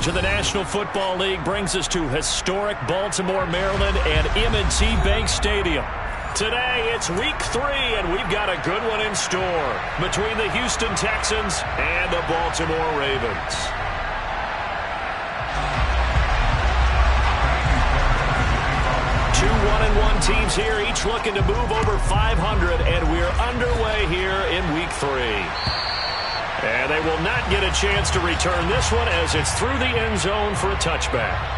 coverage of the National Football League brings us to historic Baltimore, Maryland, and M&T Bank Stadium. Today, it's Week 3, and we've got a good one in store between the Houston Texans and the Baltimore Ravens. Two 1-1 teams here, each looking to move over 500, and we're underway here in Week 3. And they will not get a chance to return this one as it's through the end zone for a touchback.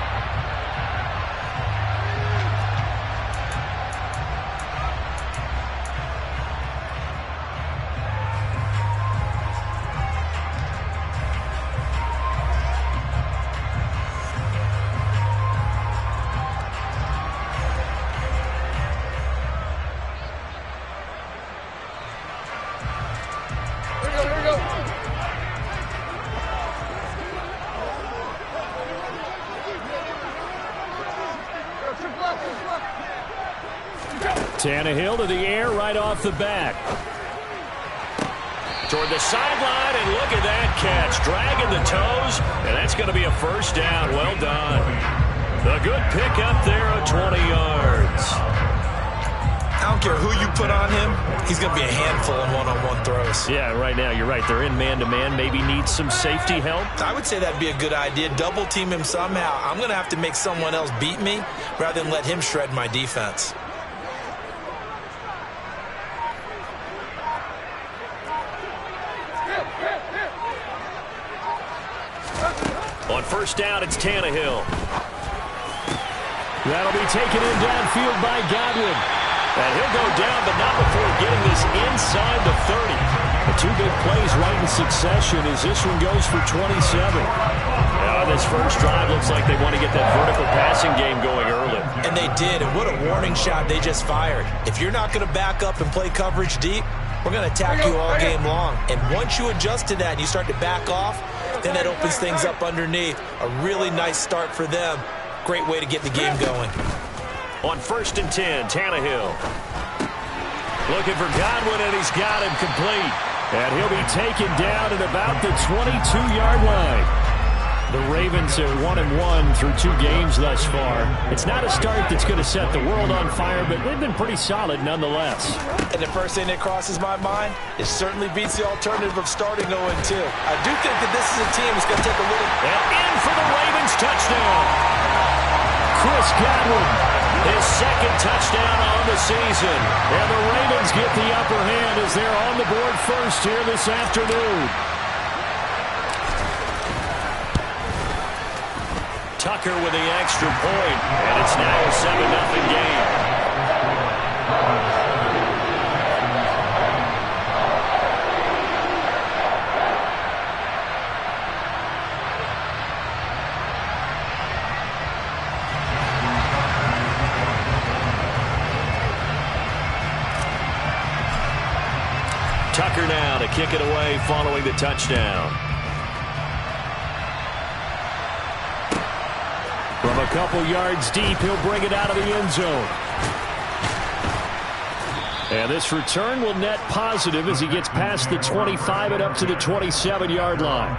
Tannehill to the air right off the bat. Toward the sideline, and look at that catch. Dragging the toes, and that's going to be a first down. Well done. A good pick up there of 20 yards. I don't care who you put on him, he's going to be a handful in one-on-one throws. Yeah, right now, you're right. They're in man-to-man. Maybe needs some safety help. I would say that'd be a good idea. Double team him somehow. I'm going to have to make someone else beat me rather than let him shred my defense. On first down, it's Tannehill. That'll be taken in downfield by Godwin. And he'll go down, but not before getting this inside the 30. The two big plays right in succession as this one goes for 27. This first drive looks like they want to get that vertical passing game going early. And they did, and what a warning shot they just fired. If you're not going to back up and play coverage deep, we're going to attack you all game long. And once you adjust to that and you start to back off, then that opens things up underneath. A really nice start for them. Great way to get the game going. On first and 10, Tannehill. Looking for Godwin, and he's got him complete. And he'll be taken down at about the 22-yard line. The Ravens are 1-1 through 2 games thus far. It's not a start that's going to set the world on fire, but they've been pretty solid nonetheless. And the first thing that crosses my mind, it certainly beats the alternative of starting 0-2. I do think that this is a team that's going to take a little... And in for the Ravens touchdown. Chris Godwin, his second touchdown on the season. And the Ravens get the upper hand as they're on the board first here this afternoon. Tucker with the extra point, and it's now a 7-0 game. Tucker now to kick it away following the touchdown. From a couple yards deep, he'll bring it out of the end zone. And this return will net positive as he gets past the 25 and up to the 27-yard line.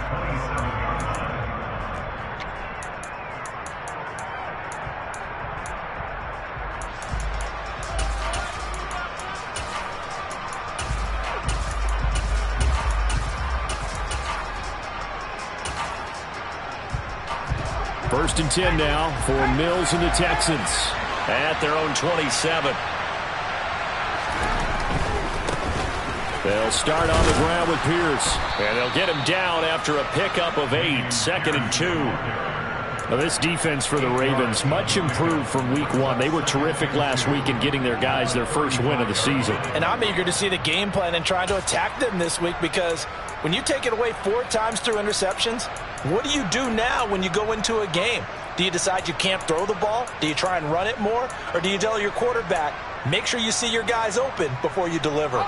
First and 10 now for Mills and the Texans at their own 27. They'll start on the ground with Pierce, and they'll get him down after a pickup of 8, 2nd and 2. Now this defense for the Ravens, much improved from week 1. They were terrific last week in getting their guys their first win of the season. And I'm eager to see the game plan and trying to attack them this week, because when you take it away 4 times through interceptions, what do you do now when you go into a game? Do you decide you can't throw the ball? Do you try and run it more? Or do you tell your quarterback, make sure you see your guys open before you deliver?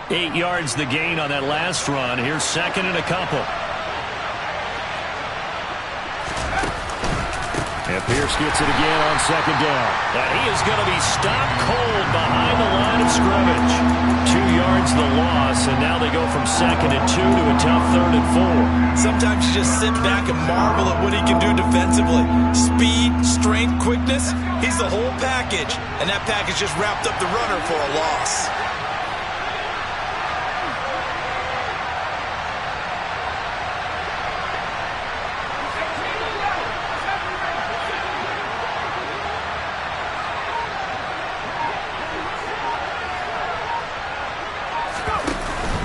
8 yards the gain on that last run. Here's 2nd and a couple. And Pierce gets it again on second down. And he is going to be stopped cold behind the line of scrimmage. 2 yards the loss, and now they go from 2nd and 2 to a tough 3rd and 4. Sometimes you just sit back and marvel at what he can do defensively. Speed, strength, quickness, he's the whole package. And that package just wrapped up the runner for a loss.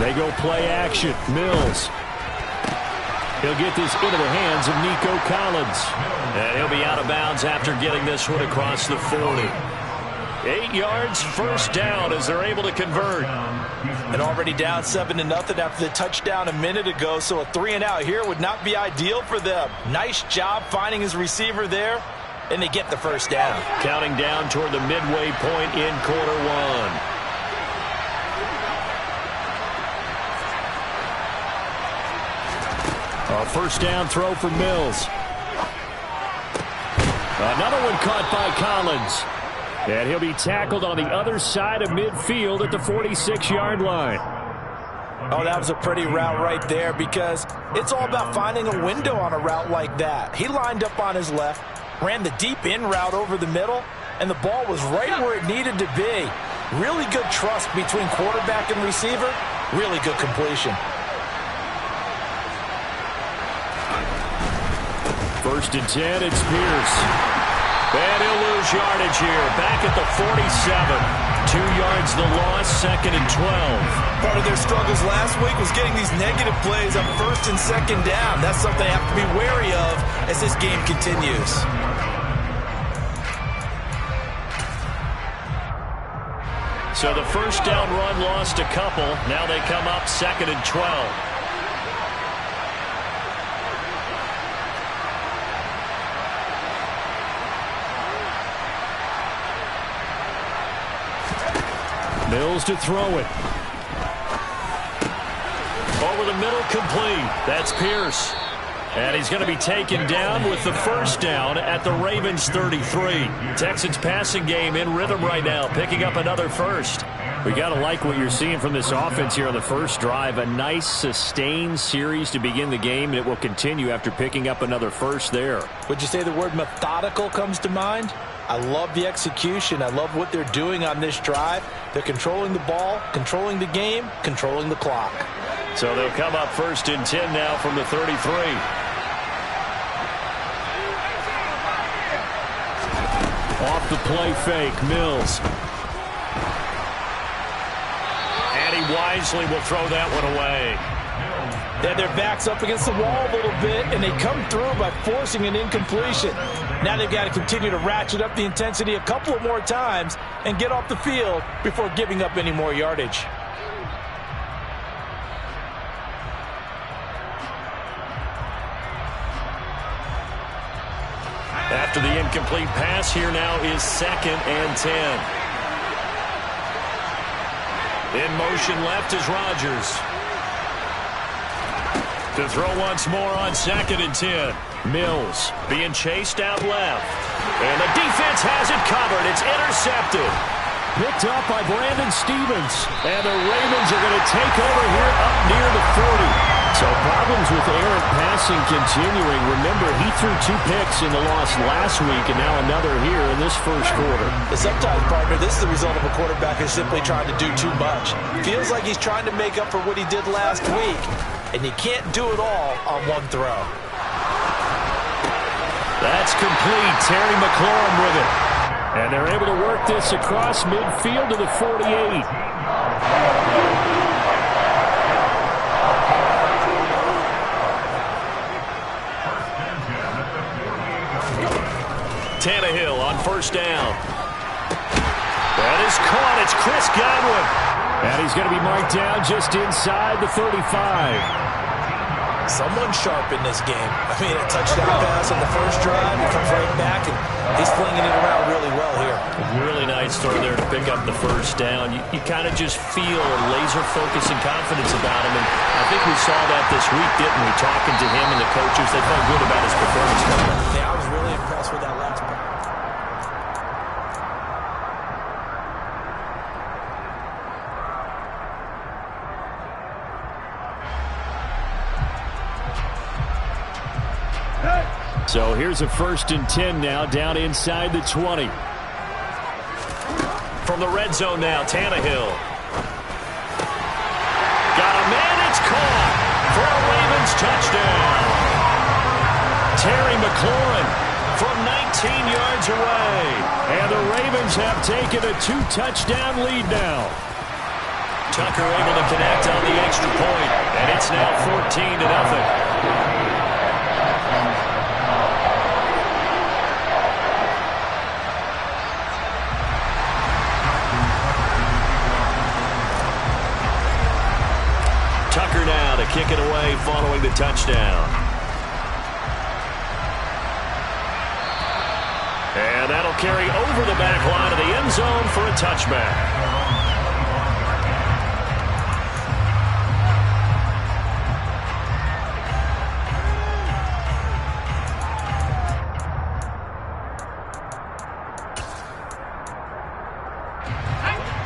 They go play action. Mills. He'll get this into the hands of Nico Collins. And he'll be out of bounds after getting this one across the 40. 8 yards, first down as they're able to convert. And already down 7-0 after the touchdown a minute ago, so a 3-and-out here would not be ideal for them. Nice job finding his receiver there, and they get the first down. Counting down toward the midway point in quarter one. A first down throw for Mills. Another one caught by Collins. And he'll be tackled on the other side of midfield at the 46-yard line. Oh, that was a pretty route right there because it's all about finding a window on a route like that. He lined up on his left, ran the deep in route over the middle, and the ball was right where it needed to be. Really good trust between quarterback and receiver. Really good completion. First and 10, it's Pierce. And he'll lose yardage here. Back at the 47. 2 yards the loss, 2nd and 12. Part of their struggles last week was getting these negative plays on 1st and 2nd down. That's something they have to be wary of as this game continues. So the first down run lost a couple. Now they come up 2nd and 12. Mills to throw it. Over the middle, complete. That's Pierce. And he's going to be taken down with the first down at the Ravens 33. Texans passing game in rhythm right now, picking up another first. We got to like what you're seeing from this offense here on the first drive. A nice, sustained series to begin the game, and it will continue after picking up another first there. Would you say the word methodical comes to mind? I love the execution. I love what they're doing on this drive. They're controlling the ball, controlling the game, controlling the clock. So they'll come up 1st and 10 now from the 33. Off the play fake, Mills. And he wisely will throw that one away. They had their backs up against the wall a little bit, and they come through by forcing an incompletion. Now they've got to continue to ratchet up the intensity a couple of more times and get off the field before giving up any more yardage. After the incomplete pass, here now is 2nd and 10. In motion left is Rodgers. To throw once more on 2nd and 10. Mills being chased out left. And the defense has it covered. It's intercepted. Picked up by Brandon Stevens. And the Ravens are going to take over here up near the 40. So problems with errant passing continuing. Remember, he threw 2 picks in the loss last week, and now another here in this first quarter. Sometimes, partner, this is the result of a quarterback who's simply trying to do too much. Feels like he's trying to make up for what he did last week, and you can't do it all on one throw. That's complete. Terry McLaurin with it. And they're able to work this across midfield to the 48. Tannehill on first down. That is caught. It's Chris Godwin. And he's going to be marked down just inside the 35. Someone sharp in this game. I mean, a touchdown pass on the first drive. He comes right back, and he's flinging it around really well here. Really nice throw there to pick up the first down. You kind of just feel a laser focus and confidence about him. And I think we saw that this week, didn't we? Talking to him and the coaches, they felt good about his performance. Yeah, I was really impressed with that last here's a 1st and 10 now, down inside the 20. From the red zone now, Tannehill. Got a man, it's caught for a Ravens touchdown. Terry McLaurin from 19 yards away. And the Ravens have taken a 2-touchdown lead now. Tucker able to connect on the extra point, and it's now 14-0. Tucker now to kick it away following the touchdown. And that'll carry over the back line of the end zone for a touchback.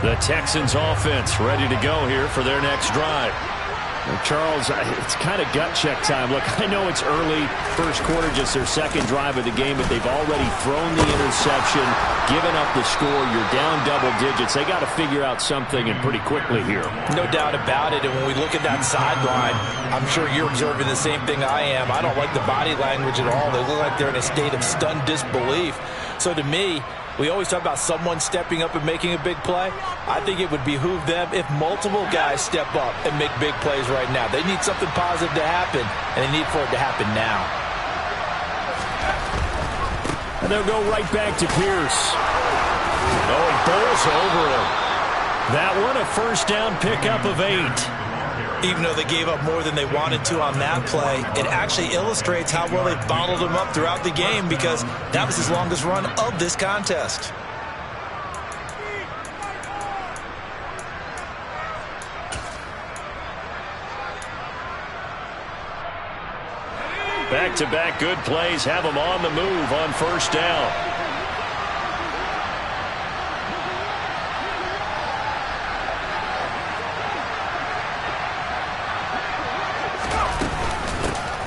The Texans offense ready to go here for their next drive. Well, Charles, it's kind of gut check time. Look, I know it's early, first quarter, just their second drive of the game, but they've already thrown the interception, given up the score. You're down double digits. They got to figure out something, and pretty quickly here. No doubt about it, and when we look at that sideline, I'm sure you're observing the same thing I am. I don't like the body language at all. They look like they're in a state of stunned disbelief. So to me, we always talk about someone stepping up and making a big play. I think it would behoove them if multiple guys step up and make big plays right now. They need something positive to happen, and they need for it to happen now. And they'll go right back to Pierce. Oh, he bowls over him. That one, a first down pickup of 8. Even though they gave up more than they wanted to on that play, it actually illustrates how well they bottled him up throughout the game, because that was his longest run of this contest. Back-to-back good plays have them on the move on first down.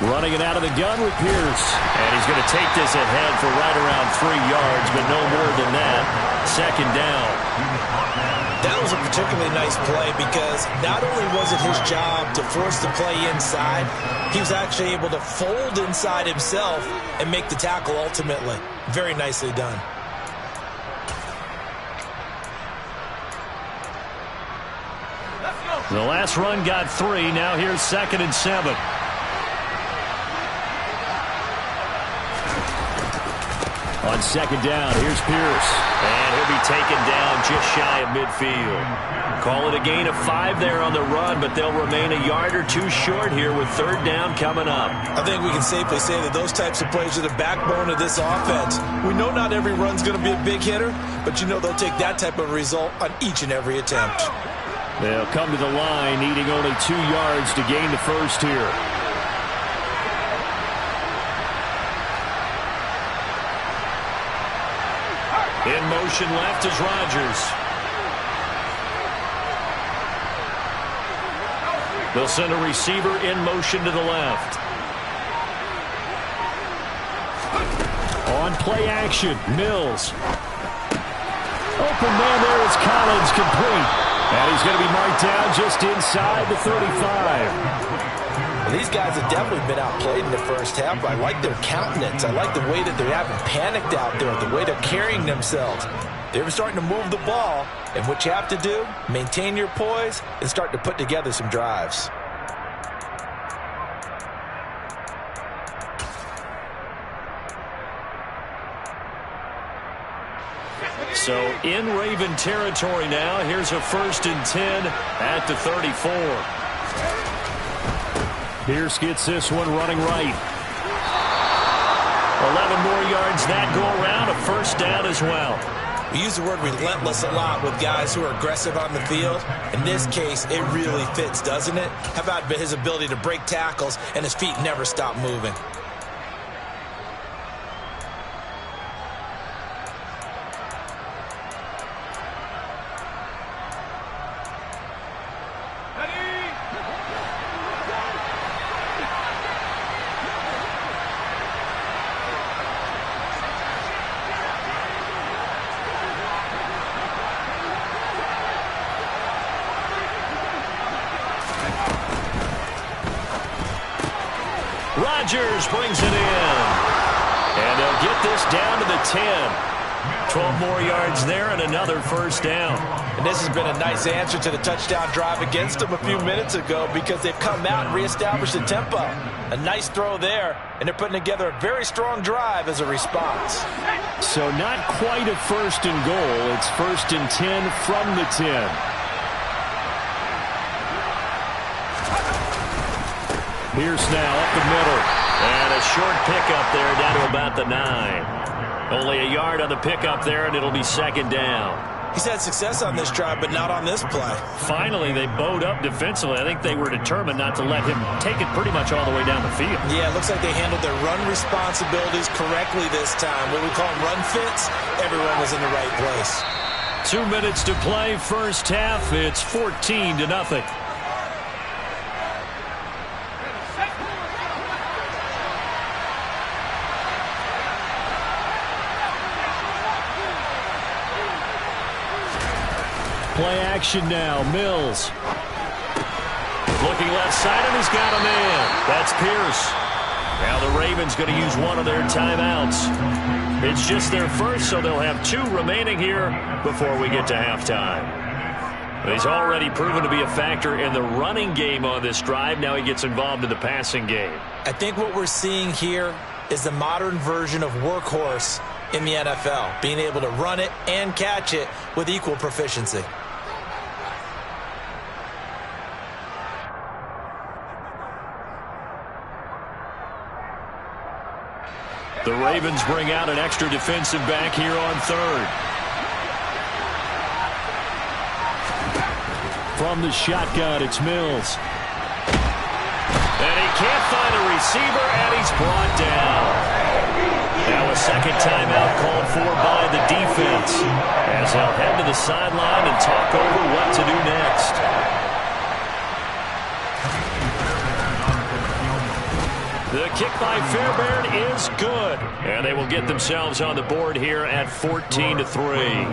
Running it out of the gun with Pierce. And he's going to take this ahead for right around 3 yards, but no more than that. Second down. That was a particularly nice play, because not only was it his job to force the play inside, he was actually able to fold inside himself and make the tackle ultimately. Very nicely done. The last run got 3. Now here's 2nd and 7. On second down, here's Pierce. And he'll be taken down just shy of midfield. Call it a gain of 5 there on the run, but they'll remain a yard or 2 short here with third down coming up. I think we can safely say that those types of plays are the backbone of this offense. We know not every run's going to be a big hitter, but you know they'll take that type of result on each and every attempt. They'll come to the line, needing only 2 yards to gain the first here. In motion left is Rodgers. They'll send a receiver in motion to the left. On play action, Mills. Open man there is Collins, complete. And he's going to be marked down just inside the 35. These guys have definitely been outplayed in the first half. I like their countenance. I like the way that they haven't panicked out there, the way they're carrying themselves. They're starting to move the ball, and what you have to do, maintain your poise and start to put together some drives. So in Raven territory now, here's a 1st and 10 at the 34. Pierce gets this one running right. 11 more yards that go around, a first down as well. We use the word relentless a lot with guys who are aggressive on the field. In this case, it really fits, doesn't it? How about his ability to break tackles and his feet never stop moving? Rodgers brings it in. And they'll get this down to the 10. 12 more yards there and another first down. And this has been a nice answer to the touchdown drive against them a few minutes ago because they've come out and reestablished the tempo. A nice throw there, and they're putting together a very strong drive as a response. So not quite a first and goal. It's first and 10 from the 10. Pierce now up the middle. And a short pickup there down to about the 9. Only a yard on the pickup there, and it'll be second down. He's had success on this drive, but not on this play. Finally, they bowed up defensively. I think they were determined not to let him take it pretty much all the way down the field. Yeah, it looks like they handled their run responsibilities correctly this time. What we call them run fits, everyone was in the right place. 2 minutes to play, first half. It's 14-0. Play action now. Mills. Looking left side, and he's got a man. That's Pierce. Now the Ravens going to use one of their timeouts. It's just their first, so they'll have 2 remaining here before we get to halftime. He's already proven to be a factor in the running game on this drive. Now he gets involved in the passing game. I think what we're seeing here is the modern version of workhorse in the NFL, being able to run it and catch it with equal proficiency. The Ravens bring out an extra defensive back here on third. From the shotgun, it's Mills. And he can't find a receiver, and he's brought down. Now a second timeout called for by the defense, as they'll head to the sideline and talk over what to do next. The kick by Fairbairn is good. And they will get themselves on the board here at 14-3.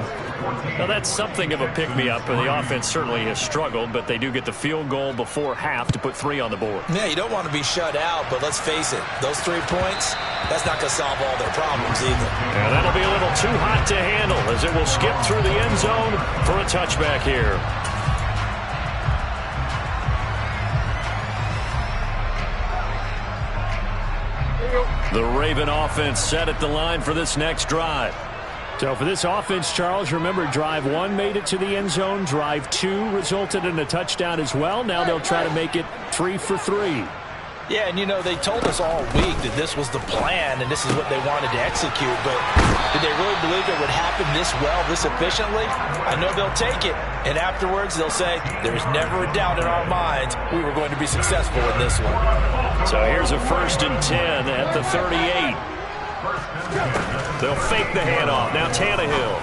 Now that's something of a pick-me-up, and the offense certainly has struggled, but they do get the field goal before half to put 3 on the board. Yeah, you don't want to be shut out, but let's face it, those 3 points, that's not going to solve all their problems either. And that'll be a little too hot to handle as it will skip through the end zone for a touchback here. The Raven offense set at the line for this next drive. So for this offense, Charles, remember drive 1 made it to the end zone. Drive 2 resulted in a touchdown as well. Now they'll try to make it 3 for 3. Yeah, and you know, they told us all week that this was the plan and this is what they wanted to execute, but did they really believe it would happen this well, this efficiently? I know they'll take it, and afterwards they'll say, there's never a doubt in our minds we were going to be successful in this one. So here's a first and 10 at the 38. They'll fake the handoff. Now Tannehill.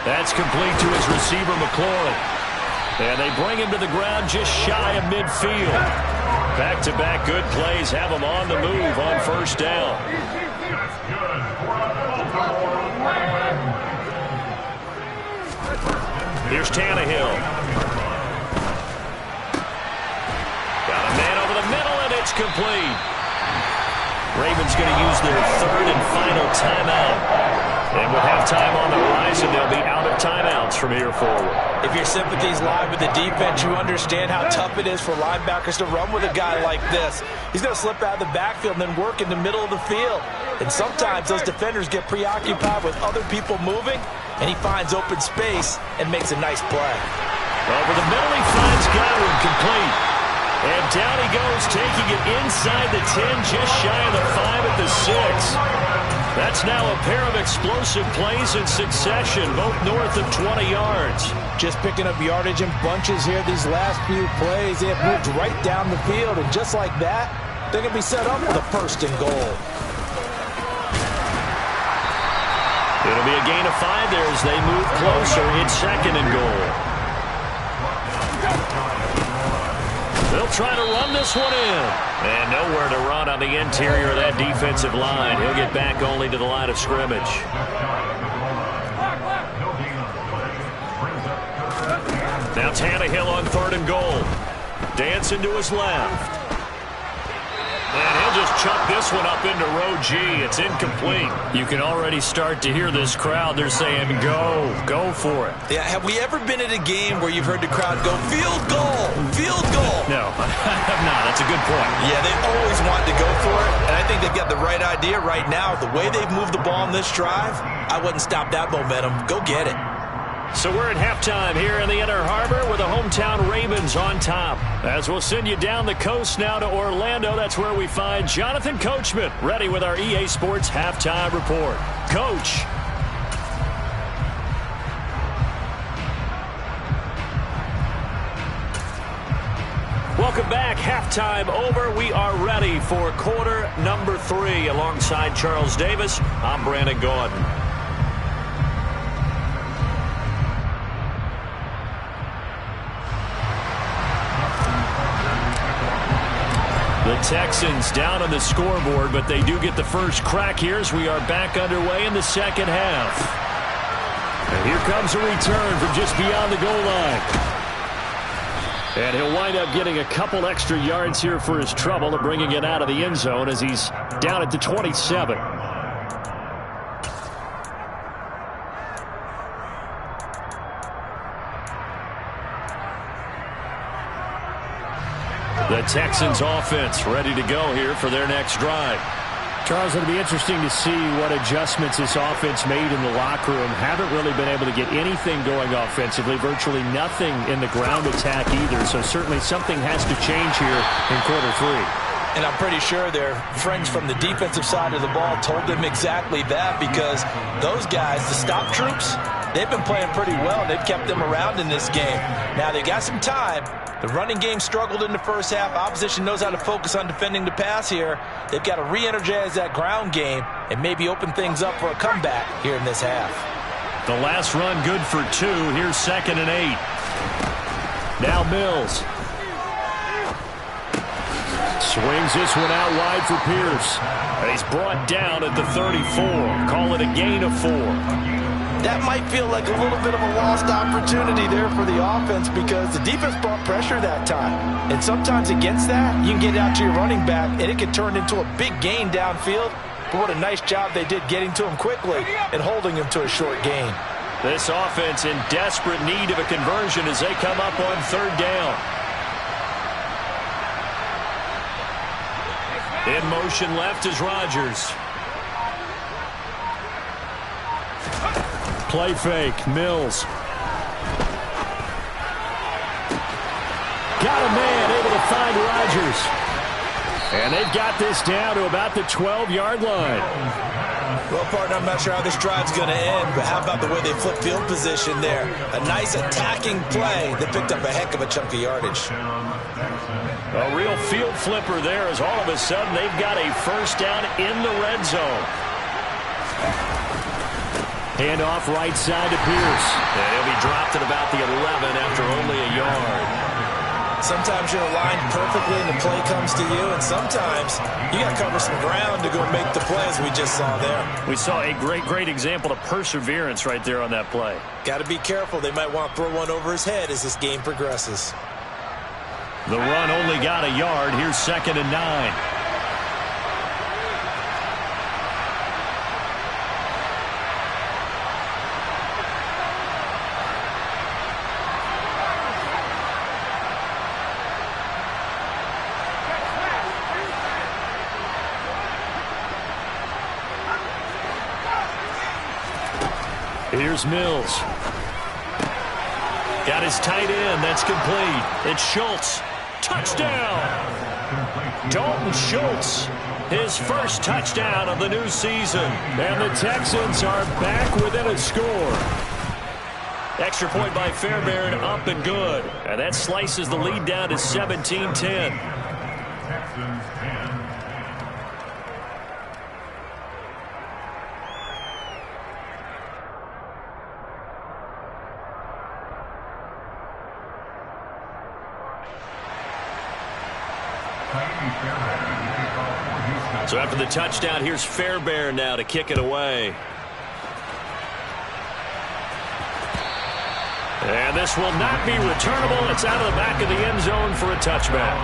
That's complete to his receiver, McLaurin. And they bring him to the ground just shy of midfield. Back-to-back good plays have him on the move on first down. Here's Tannehill. Got a man over the middle, and it's complete. Ravens going to use their 3rd and final timeout. And with halftime on the horizon, they'll be out of timeouts from here forward. If your sympathies lie with the defense, you understand how tough it is for linebackers to run with a guy like this. He's going to slip out of the backfield and then work in the middle of the field. And sometimes those defenders get preoccupied with other people moving, and he finds open space and makes a nice play. Over the middle, he finds Godwin complete. And down he goes, taking it inside the 10, just shy of the 5 at the 6. That's now a pair of explosive plays in succession, both north of 20 yards. Just picking up yardage in bunches here these last few plays. They have moved right down the field, and just like that, they're going to be set up with a first and goal. It'll be a gain of 5 there as they move closer. It's second and goal. They'll try to run this one in. And nowhere to run on the interior of that defensive line. He'll get back only to the line of scrimmage. Now Tannehill on 3rd and goal. Dancing to his left. And he'll just chuck this one up into row G. It's incomplete. You can already start to hear this crowd. They're saying, go for it. Yeah, have we ever been at a game where you've heard the crowd go, field goal, field goal? No, I have not. That's a good point. Yeah, they always want to go for it, and I think they've got the right idea right now. The way they've moved the ball in this drive, I wouldn't stop that momentum. Go get it. So we're at halftime here in the Inner Harbor with the hometown Ravens on top. As we'll send you down the coast now to Orlando, that's where we find Jonathan Coachman ready with our EA Sports Halftime Report. Coach. Welcome back. Halftime over. We are ready for quarter number 3. Alongside Charles Davis, I'm Brandon Gaudin. The Texans down on the scoreboard, but they do get the first crack here as we are back underway in the second half. And here comes a return from just beyond the goal line. And he'll wind up getting a couple extra yards here for his trouble of bringing it out of the end zone as he's down at the 27. The Texans offense ready to go here for their next drive. Charles, it'll be interesting to see what adjustments this offense made in the locker room. Haven't really been able to get anything going offensively, virtually nothing in the ground attack either. So certainly something has to change here in quarter 3. And I'm pretty sure their friends from the defensive side of the ball told them exactly that, because those guys, the stop troops, they've been playing pretty well. They've kept them around in this game. Now they got some time. The running game struggled in the first half. Opposition knows how to focus on defending the pass here. They've got to re-energize that ground game and maybe open things up for a comeback here in this half. The last run good for 2. Here's 2nd and 8. Now Mills. Swings this one out wide for Pierce. And he's brought down at the 34. Call it a gain of 4. That might feel like a little bit of a lost opportunity there for the offense, because the defense brought pressure that time. And sometimes against that, you can get out to your running back, and it can turn into a big gain downfield. But what a nice job they did getting to him quickly and holding him to a short gain. This offense in desperate need of a conversion as they come up on 3rd down. In motion left is Rodgers. Play fake, Mills. Got a man able to find Rodgers. And they've got this down to about the 12-yard line. Well, partner, I'm not sure how this drive's going to end, but how about the way they flip field position there? A nice attacking play that picked up a heck of a chunk of yardage. A real field flipper there, as all of a sudden they've got a first down in the red zone. Handoff right side to Pierce. And he'll be dropped at about the 11 after only a yard. Sometimes you're aligned perfectly and the play comes to you, and sometimes you got to cover some ground to go make the play, as we just saw there. We saw a great example of perseverance right there on that play. Got to be careful. They might want to throw one over his head as this game progresses. The run only got a yard. Here's 2nd and 9. Here's Mills. Got his tight end. That's complete. It's Schultz. Touchdown! Dalton Schultz, his first touchdown of the new season. And the Texans are back within a score. Extra point by Fairbairn, up and good. And that slices the lead down to 17-10. So after the touchdown, here's Fairbairn now to kick it away. And this will not be returnable. It's out of the back of the end zone for a touchback.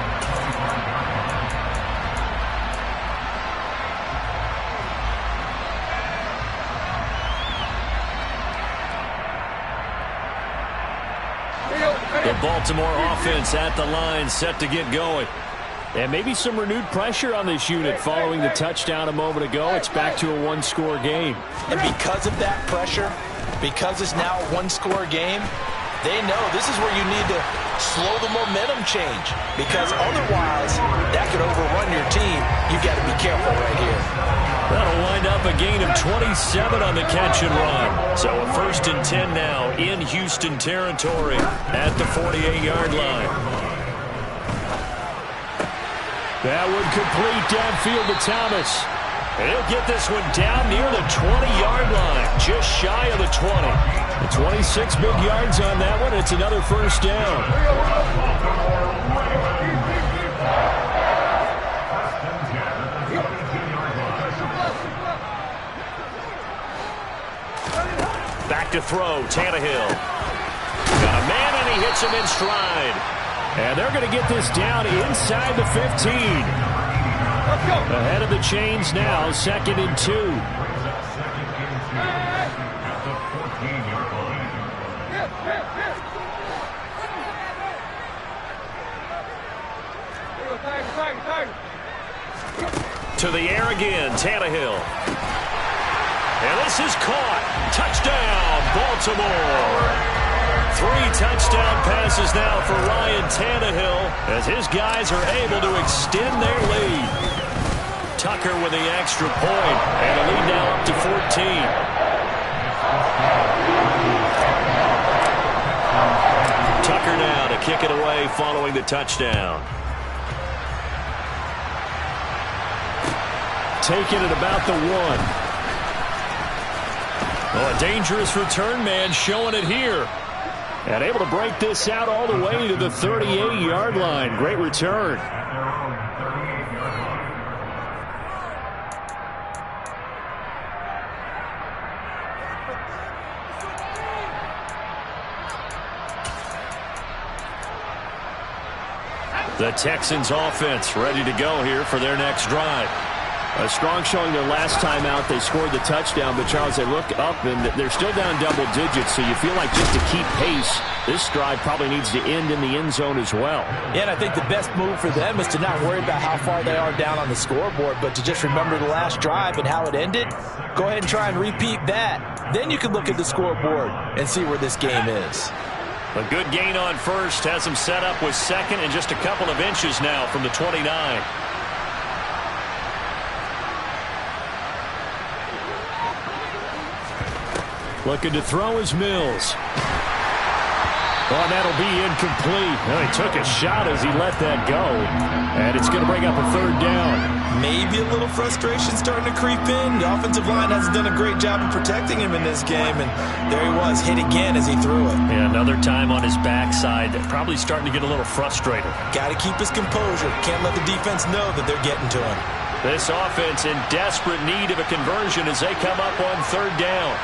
Baltimore offense at the line, set to get going. And maybe some renewed pressure on this unit following the touchdown a moment ago. It's back to a one-score game. And because of that pressure, because it's now a one-score game, they know this is where you need to slow the momentum change, because otherwise that could overrun your team. You've got to be careful right here. That'll wind up a gain of 27 on the catch and run. So a 1st and 10 now in Houston territory at the 48-yard line. That would complete downfield to Thomas. And he'll get this one down near the 20-yard line, just shy of the 20. The 26 big yards on that one. It's another 1st down. Back to throw, Tannehill. Got a man, and he hits him in stride. And they're going to get this down inside the 15. Ahead of the chains now, 2nd and 2. To the air again, Tannehill. And this is caught. Touchdown, Baltimore. 3 touchdown passes now for Ryan Tannehill as his guys are able to extend their lead. Tucker with the extra point, and a lead now up to 14. Tucker now to kick it away following the touchdown. Taking it about the 1. Oh, a dangerous return man showing it here. And able to break this out all the way to the 38-yard line. Great return. The Texans offense ready to go here for their next drive. A strong showing their last time out. They scored the touchdown, but Charles, they look up and they're still down double digits, so you feel like just to keep pace, this drive probably needs to end in the end zone as well. Yeah, and I think the best move for them is to not worry about how far they are down on the scoreboard, but to just remember the last drive and how it ended. Go ahead and try and repeat that. Then you can look at the scoreboard and see where this game is. A good gain on 1st has them set up with 2nd and just a couple of inches now from the 29. Looking to throw is Mills. Oh, that'll be incomplete. Well, he took a shot as he let that go. And it's going to bring up a 3rd down. Maybe a little frustration starting to creep in. The offensive line hasn't done a great job of protecting him in this game. And there he was, hit again as he threw it. Yeah, another time on his backside. Probably starting to get a little frustrated. Got to keep his composure. Can't let the defense know that they're getting to him. This offense in desperate need of a conversion as they come up on 3rd down.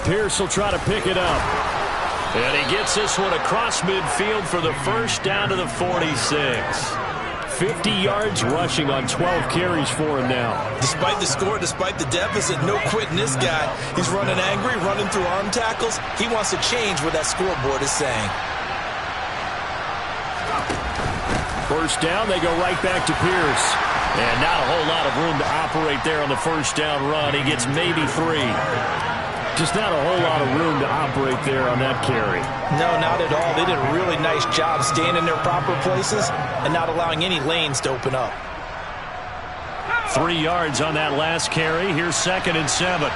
Pierce will try to pick it up. And he gets this one across midfield for the 1st down to the 46. 50 yards rushing on 12 carries for him now. Despite the score, despite the deficit, no quitting this guy. He's running angry, running through arm tackles. He wants to change what that scoreboard is saying. 1st down, they go right back to Pierce. And not a whole lot of room to operate there on the 1st down run. He gets maybe 3. Just not a whole lot of room to operate there on that carry. No, not at all. They did a really nice job staying in their proper places and not allowing any lanes to open up. 3 yards on that last carry. Here's 2nd and 7.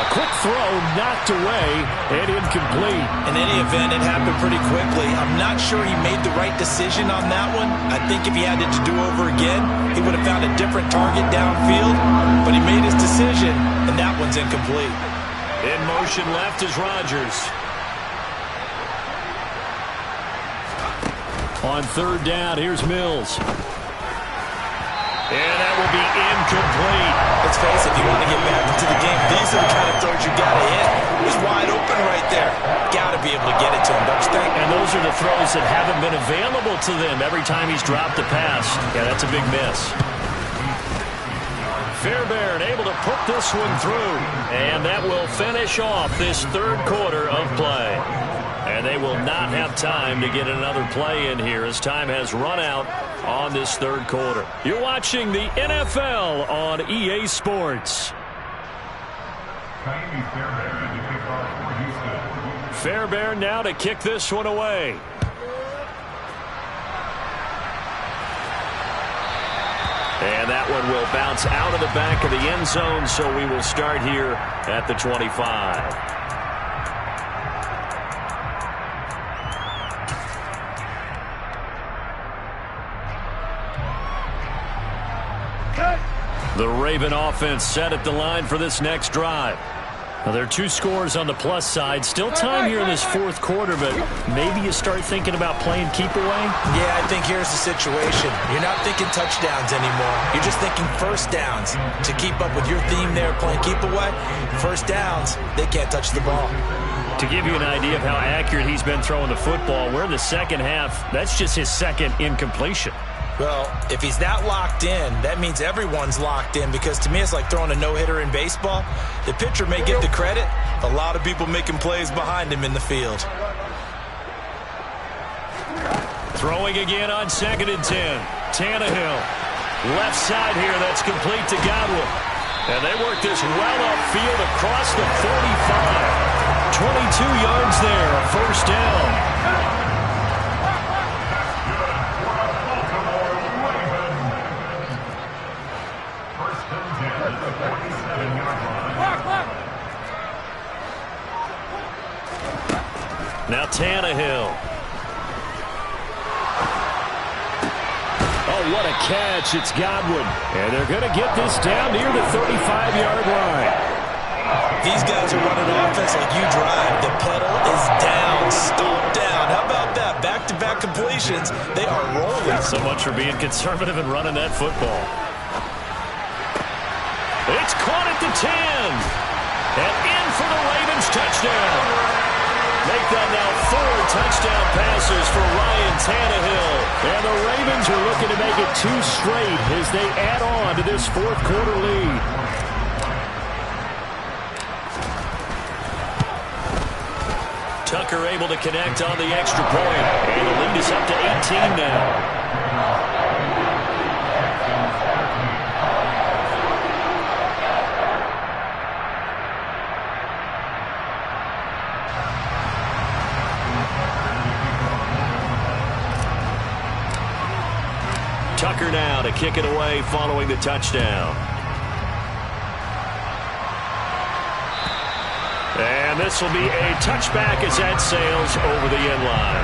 Quick throw, knocked away, and incomplete. In any event, it happened pretty quickly. I'm not sure he made the right decision on that one. I think if he had it to do over again, he would have found a different target downfield. But he made his decision, and that one's incomplete. In motion left is Rodgers. On third down, here's Mills. And that will be incomplete. Let's face it, if you want to get back into the game, these are the kind of throws you got to hit. He's wide open right there. Got to be able to get it to him, don't you think? And those are the throws that haven't been available to them every time he's dropped a pass. Yeah, that's a big miss. Fairbairn able to put this one through. And that will finish off this third quarter of play. And they will not have time to get another play in here as time has run out on this third quarter. You're watching the NFL on EA Sports. Fairbairn now to kick this one away. And that one will bounce out of the back of the end zone, so we will start here at the 25. The Raven offense set at the line for this next drive. Now, there are two scores on the plus side. Still time here in this fourth quarter, but maybe you start thinking about playing keep away? Yeah, I think here's the situation. You're not thinking touchdowns anymore. You're just thinking first downs. To keep up with your theme there, playing keep away, first downs, they can't touch the ball. To give you an idea of how accurate he's been throwing the football, we're in the second half. That's just his second incompletion. Well, if he's that locked in, that means everyone's locked in, because to me it's like throwing a no-hitter in baseball. The pitcher may get the credit, a lot of people making plays behind him in the field. Throwing again on 2nd and 10. Tannehill. Left side here, that's complete to Godwin. And they work this well upfield across the 45. 22 yards there, a first down. Now Tannehill. Oh, what a catch. It's Godwin. And they're going to get this down near the 35-yard line. These guys are running offense like you drive. The pedal is down, stomped down. How about that? Back-to-back completions. They are rolling. So much for being conservative and running that football. It's caught at the 10. And in for the Ravens touchdown. Make that now 4 touchdown passes for Ryan Tannehill. And the Ravens are looking to make it 2 straight as they add on to this fourth quarter lead. Tucker able to connect on the extra point. And the lead is up to 18 now. Tucker now to kick it away following the touchdown. And this will be a touchback as that sails over the end line.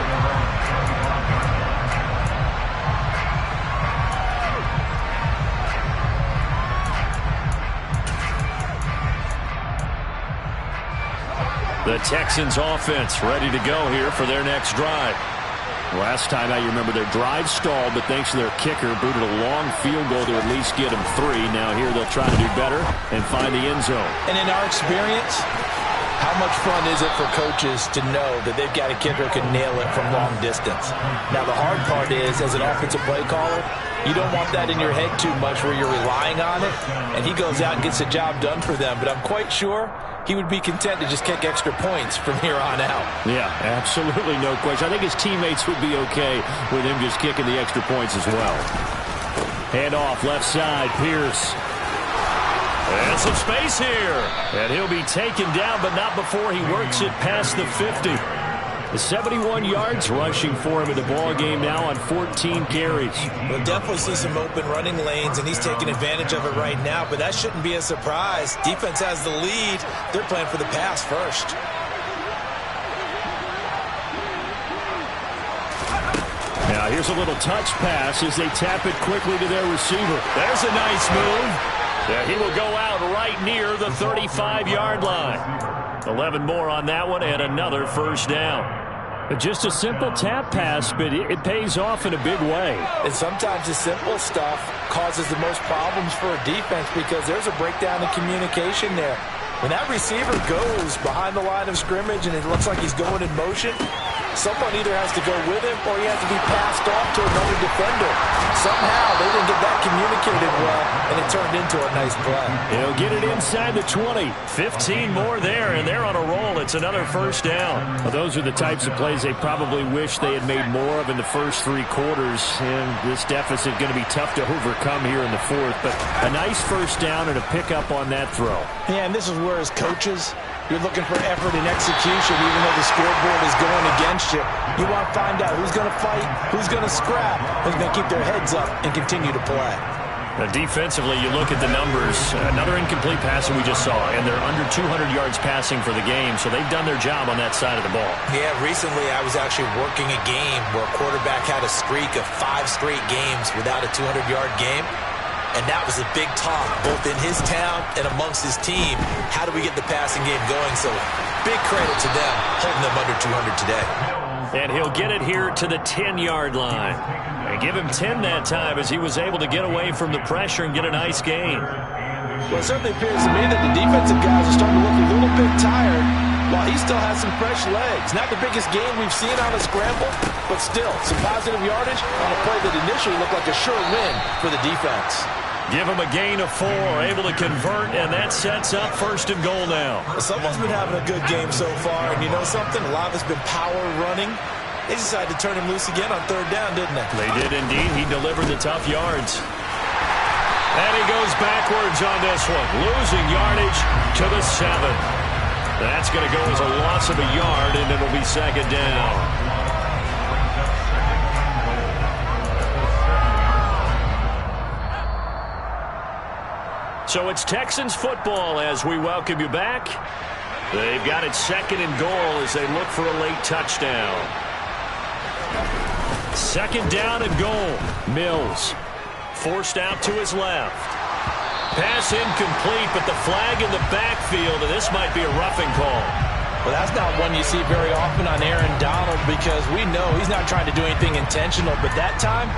The Texans offense ready to go here for their next drive. Last time out, you remember their drive stalled, but thanks to their kicker, booted a long field goal to at least get them 3. Now here they'll try to do better and find the end zone. And in our experience, how much fun is it for coaches to know that they've got a kicker who can nail it from long distance? Now the hard part is, as an offensive play caller, you don't want that in your head too much where you're relying on it, and he goes out and gets the job done for them. But I'm quite sure he would be content to just kick extra points from here on out. Yeah, absolutely no question. I think his teammates would be okay with him just kicking the extra points as well. Hand off left side, Pierce. And some space here. And he'll be taken down, but not before he works it past the 50. The 71 yards rushing for him in the ball game now on 14 carries. We'll definitely see some open running lanes, and he's taking advantage of it right now, but that shouldn't be a surprise. Defense has the lead. They're playing for the pass first. Now here's a little touch pass as they tap it quickly to their receiver. There's a nice move. Yeah, he will go out right near the 35-yard line. 11 more on that one and another first down. Just a simple tap pass, but it pays off in a big way. And sometimes the simple stuff causes the most problems for a defense because there's a breakdown in communication there. When that receiver goes behind the line of scrimmage and it looks like he's going in motion, someone either has to go with him or he has to be passed off to another defender. Somehow they didn't get that communicated well, and it turned into a nice play. He'll get it inside the 20. 15 more there, and they're on a roll. It's another first down. Well, those are the types of plays they probably wish they had made more of in the first 3 quarters, and this deficit going to be tough to overcome here in the fourth. But a nice first down and a pickup on that throw. Yeah, and this is where as coaches, you're looking for effort and execution, even though the scoreboard is going against you. You want to find out who's going to fight, who's going to scrap, who's going to keep their heads up and continue to play. Now, defensively, you look at the numbers. Another incomplete pass that we just saw, and they're under 200 yards passing for the game, so they've done their job on that side of the ball. Yeah, recently I was actually working a game where a quarterback had a streak of 5 straight games without a 200-yard game. And that was a big talk, both in his town and amongst his team. How do we get the passing game going? So big credit to them, holding them under 200 today. And he'll get it here to the 10-yard line. And give him 10 that time as he was able to get away from the pressure and get a nice gain. Well, it certainly appears to me that the defensive guys are starting to look a little bit tired while he still has some fresh legs. Not the biggest gain we've seen on a scramble, but still some positive yardage on a play that initially looked like a sure win for the defense. Give him a gain of 4, able to convert, and that sets up first and goal now. Someone's been having a good game so far, and you know something? A lot of it's been power running. They decided to turn him loose again on 3rd down, didn't they? They did indeed. He delivered the tough yards. And he goes backwards on this one, losing yardage to the 7. That's going to go as a loss of a yard, and it'll be 2nd down. So it's Texans football as we welcome you back. They've got it 2nd and goal as they look for a late touchdown. 2nd down and goal. Mills forced out to his left. Pass incomplete, but the flag in the backfield, and this might be a roughing call. Well, that's not one you see very often on Aaron Donald because we know he's not trying to do anything intentional, but that time,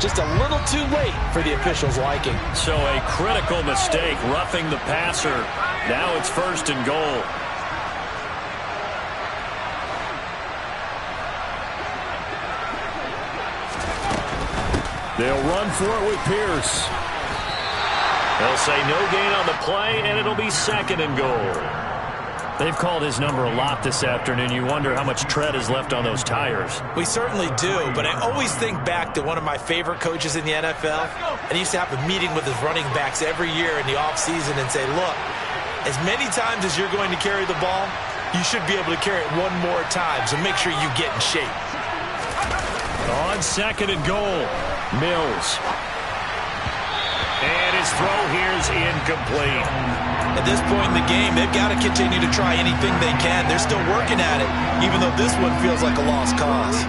just a little too late for the officials' liking. So a critical mistake, roughing the passer. Now it's 1st and goal. They'll run for it with Pierce. They'll say no gain on the play, and it'll be 2nd and goal. They've called his number a lot this afternoon. You wonder how much tread is left on those tires. We certainly do, but I always think back to one of my favorite coaches in the NFL, and he used to have a meeting with his running backs every year in the offseason and say, look, as many times as you're going to carry the ball, you should be able to carry it one more time, so make sure you get in shape. On 2nd and goal, Mills. And his throw here is incomplete. At this point in the game, they've got to continue to try anything they can. They're still working at it, even though this one feels like a lost cause.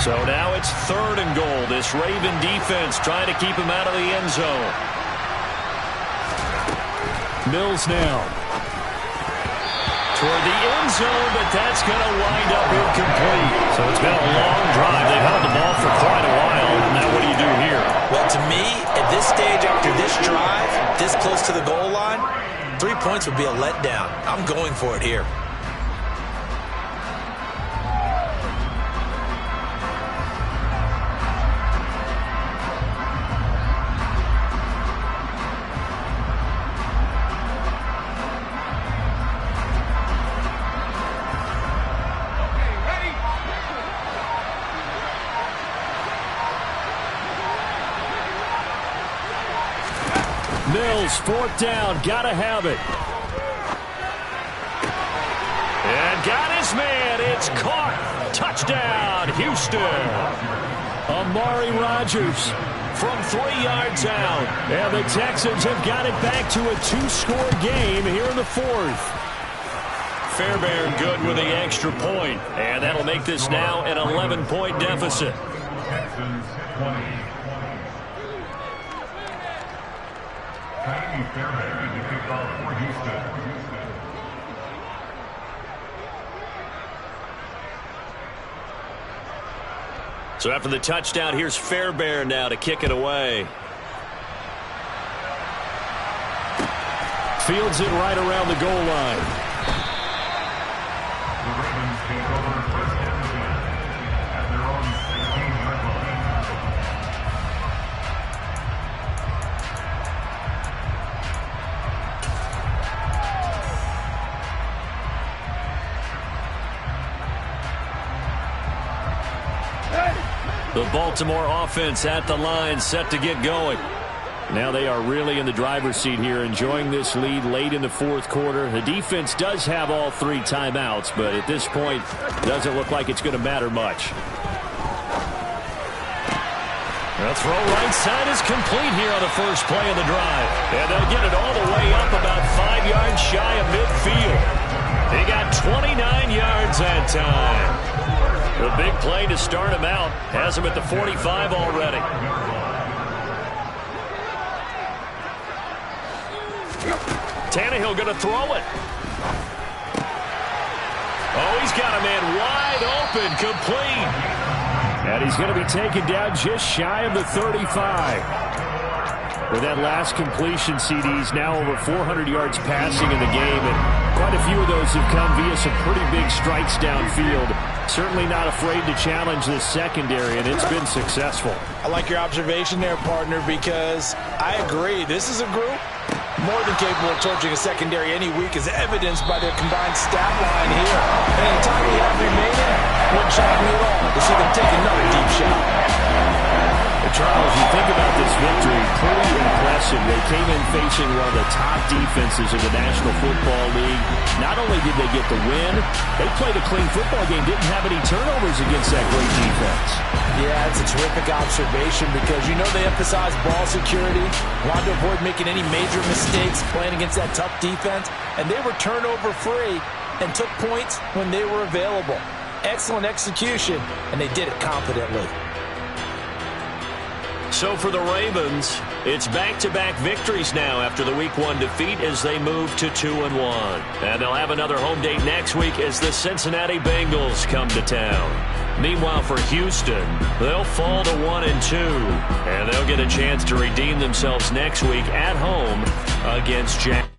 So now it's 3rd and goal. This Raven defense trying to keep him out of the end zone. Mills now toward the end zone, but that's going to wind up incomplete. So it's been a long drive. They've held the ball for quite a while. Now what do you do here? Well, to me, at this stage after this drive, this close to the goal line, 3 points would be a letdown. I'm going for it here. Mills, 4th down, gotta have it. And got his man, it's caught. Touchdown, Houston. Amari Rodgers from 3 yards out. And the Texans have got it back to a 2-score game here in the 4th. Fairbairn good with the extra point. And that'll make this now an 11-point deficit. Texans 20. Tiny Fairbairn to kick off for Houston. So after the touchdown, here's Fairbairn now to kick it away. Fields it right around the goal line. The Ravens take over first and 10 at their own 16-yard line. The Baltimore offense at the line, set to get going. Now they are really in the driver's seat here, enjoying this lead late in the fourth quarter. The defense does have all 3 timeouts, but at this point, doesn't look like it's going to matter much. The throw right side is complete here on the first play of the drive. And they'll get it all the way up about 5 yards shy of midfield. They got 29 yards that time. The big play to start him out has him at the 45 already. Tannehill going to throw it. Oh, he's got a man wide open, complete. And he's going to be taken down just shy of the 35. With that last completion, CD's now over 400 yards passing in the game, and quite a few of those have come via some pretty big strikes downfield. Certainly not afraid to challenge this secondary, and it's been successful. I like your observation there, partner, because I agree. This is a group more than capable of torching a secondary any week, as evidenced by their combined stat line here. And in the time we have remaining, wouldn't shock me at all to see them take another deep shot. Charles, you think about this victory, pretty impressive. They came in facing one of the top defenses in the National Football League. Not only did they get the win, they played a clean football game, didn't have any turnovers against that great defense. Yeah, it's a terrific observation because you know they emphasize ball security, wanted to avoid making any major mistakes playing against that tough defense, and they were turnover free and took points when they were available. Excellent execution, and they did it confidently. So for the Ravens, it's back-to-back victories now after the Week 1 defeat as they move to 2-1. And they'll have another home date next week as the Cincinnati Bengals come to town. Meanwhile, for Houston, they'll fall to 1-2, and they'll get a chance to redeem themselves next week at home against Jack.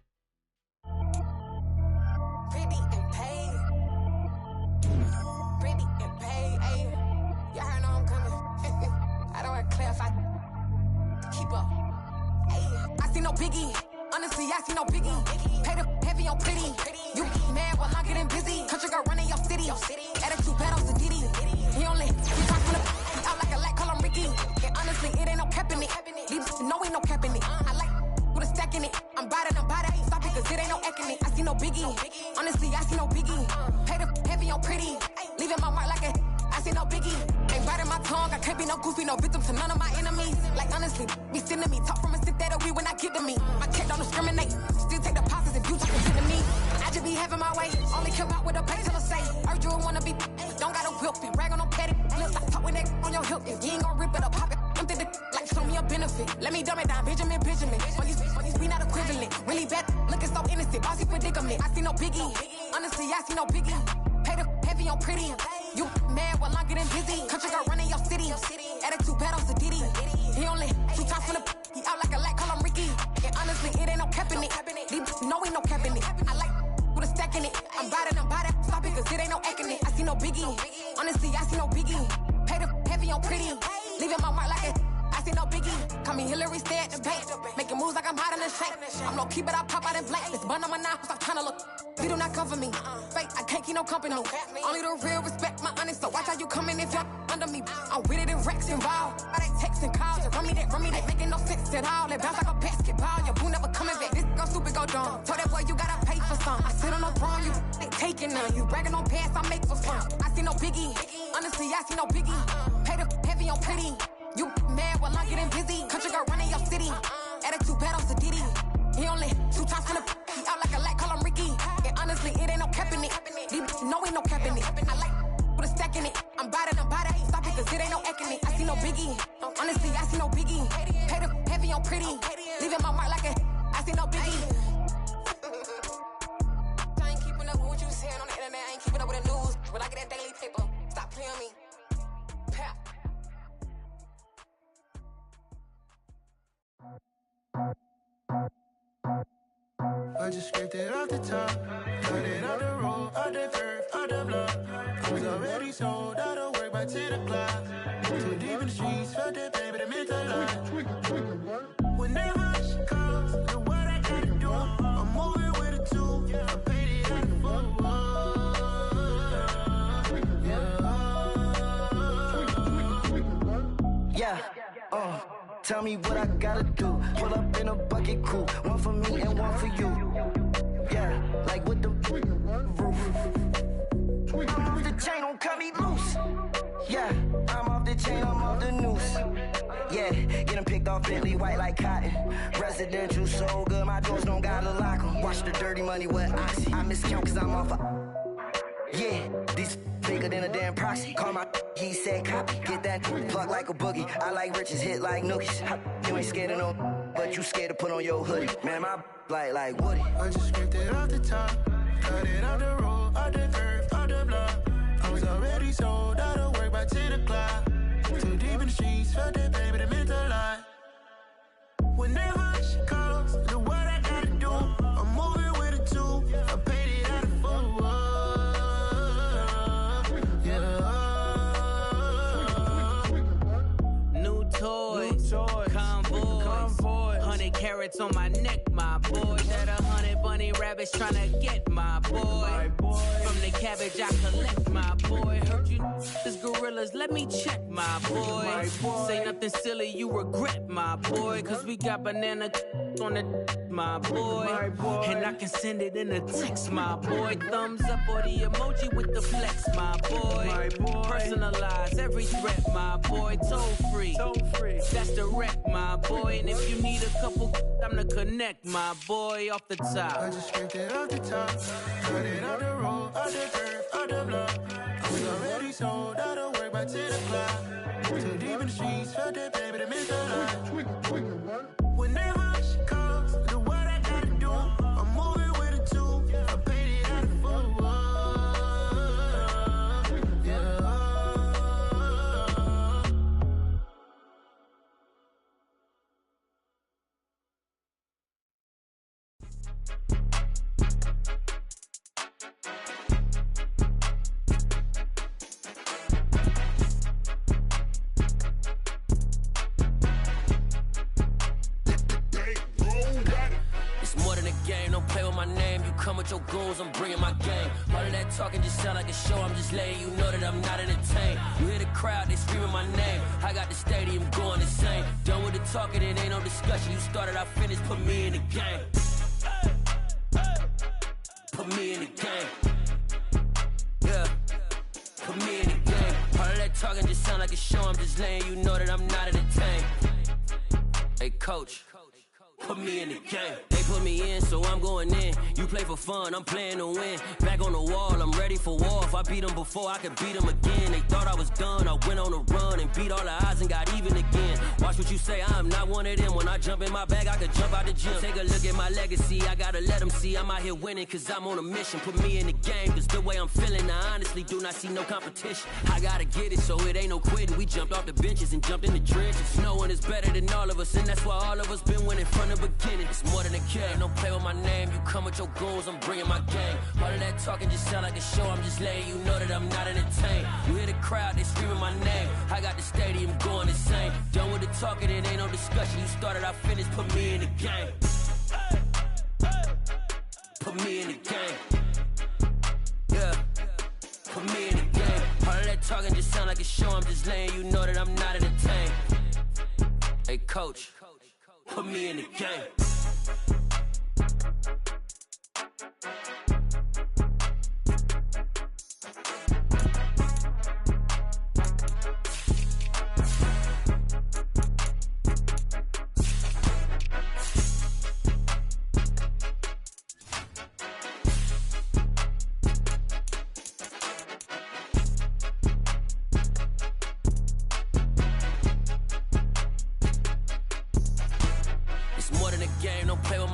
Honestly, it ain't no cap in it. These no ain't no cap in it. I like with a stack in it. I'm bad it, I ain't stop it, cause it ain't no acting it. I see no biggie. Honestly, I see no biggie. Pay the heavy on pretty. Leaving my mark like a I see no biggie. I ain't keeping up with what you saying on the internet. I ain't keeping up with the news. When I get that daily paper, stop playing me. Pap. I just scraped it off the top, got it out the road, out the curve, out the block. I was already sold out of work by 10 o'clock. Too deep in the streets, felt that pain, but it meant a lot. Whenever she calls, know what I gotta do. I'm moving with a two, I paid it out the full. Tell me what I gotta do. Pull up in a bucket crew, one for me and one for you. Yeah, like with the roof. I'm off the chain, don't cut me loose. Yeah, I'm off the chain, I'm off the noose. Yeah, get them picked off Bentley, white like cotton. Residential so good, my doors don't gotta lock them. Watch the dirty money with oxy. I miscount cause I'm off yeah, these bigger than a damn proxy. Call my he said copy. Get that plug like a boogie. I like riches, hit like nookies. You ain't scared of no, but you scared to put on your hoodie. Man, my like Woody. I just scraped it off the top, got it out the road, out the curve, out the block. I was already sold out of work by 10 o'clock. Too deep in the streets, felt that pain, but it meant a lot. Whenever she calls, know what I gotta do. I'm moving with a two, I paid it out of full. Convoy, 100 carats on my neck, my boy. That 100 bunny rabbits tryna get my boy. From the cabbage I collect, my boy. Heard you this gorillas, let me check, my boy. Say nothing silly, you regret, my boy. Cause we got banana on the my boy. And I can send it in a text, my boy. Thumbs up or the emoji with the flex, my boy. Personalize every threat, my boy. Toll free. That's direct, my boy. And if you need a couple, I'm the connect, my boy. Off the top. I just scraped it off the top, got it out the road, out the curve, out the block. I was already sold out of work by 10 o'clock. Too deep in the streets, felt that pain, but it meant a lot. Whenever she calls, know what I gotta do. I'm moving with a two, I paid it out of full. Come with your goons, I'm bringing my game. All of that talking just sound like a show. I'm just letting you know that I'm not entertained. You hear the crowd, they screaming my name. I got the stadium going insane. Done with the talking, it ain't no discussion. You started, I finished, put me in the game. Put me in the game. Yeah, put me in the game. All of that talking just sound like a show. I'm just letting you know that I'm not entertained. Hey, coach. Put me in the game. They put me in, so I'm going in. You play for fun, I'm playing to win. Back on the wall, I'm ready for war. If I beat them before, I could beat them again. They thought I was done, I went on a run and beat all the odds and got even again. Watch what you say, I'm not one of them. When I jump in my bag, I could jump out the gym. Take a look at my legacy, I gotta let them see I'm out here winning, cause I'm on a mission. Put me in the game, cause the way I'm feeling, I honestly do not see no competition. I gotta get it, so it ain't no quitting. We jumped off the benches and jumped in the trenches. No one is better than all of us, and that's why all of us been winning from the beginning. It's more than a game, don't play with my name. You come with your goons, I'm bringing my game. All of that talking just sound like a show. I'm just letting you know that I'm not entertained. You hear the crowd, they screaming my name. I got the stadium going insane. Done with the talking, it ain't no discussion. You started, I finished, put me in the game. Put me in the game. Yeah, put me in the game. All of that talking just sound like a show. I'm just letting you know that I'm not entertained. Hey, coach, put me in the game.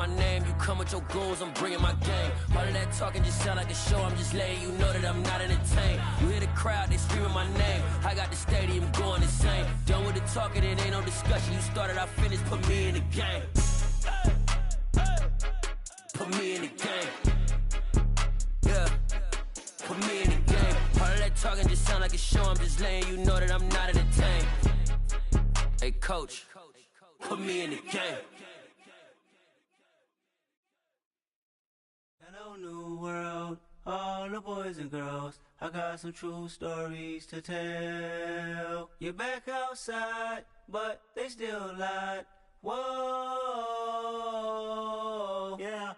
my name. You come with your goons, I'm bringing my game. All of that talking just sound like a show. I'm just letting you know that I'm not entertained. You hear the crowd, they screaming my name. I got the stadium going insane. Done with the talking, it ain't no discussion. You started, I finished, put me in the game. Put me in the game. Yeah. Put me in the game. All of that talking just sound like a show. I'm just letting you know that I'm not entertained. Hey, coach, put me in the game. Hello, new world, all the boys and girls. I got some true stories to tell. You're back outside, but they still lied. Whoa, yeah.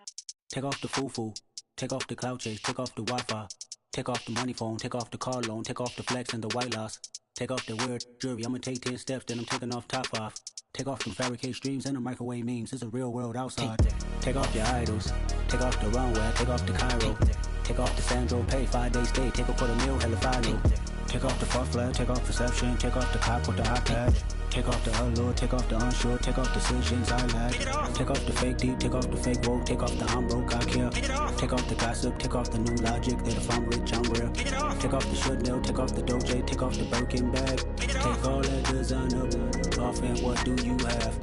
Take off the foo-foo, take off the cloud chase, take off the Wi-Fi. Take off the money phone, take off the car loan, take off the flex and the white loss. Take off the weird jewelry, I'ma take 10 steps, then I'm taking off top off. Take off them fabricated streams and the microwave memes, it's a real world outside. Take off your idols, take off the runway, take off the Cairo. Take off the Sandro pay, 5-day stay, take a quarter meal, hella final. Take off the far flag, take off perception, take off the cop with the hot patch. Take off the allure, take off the unsure, take off decisions I lack. Take off the fake deep, take off the fake woke, take off the I'm broke, I care. Take off the gossip, take off the new logic that if I'm rich, I'm real. Take off the should know, take off the Doja, take off the Birkin bag. Take all that designer off and what do you have?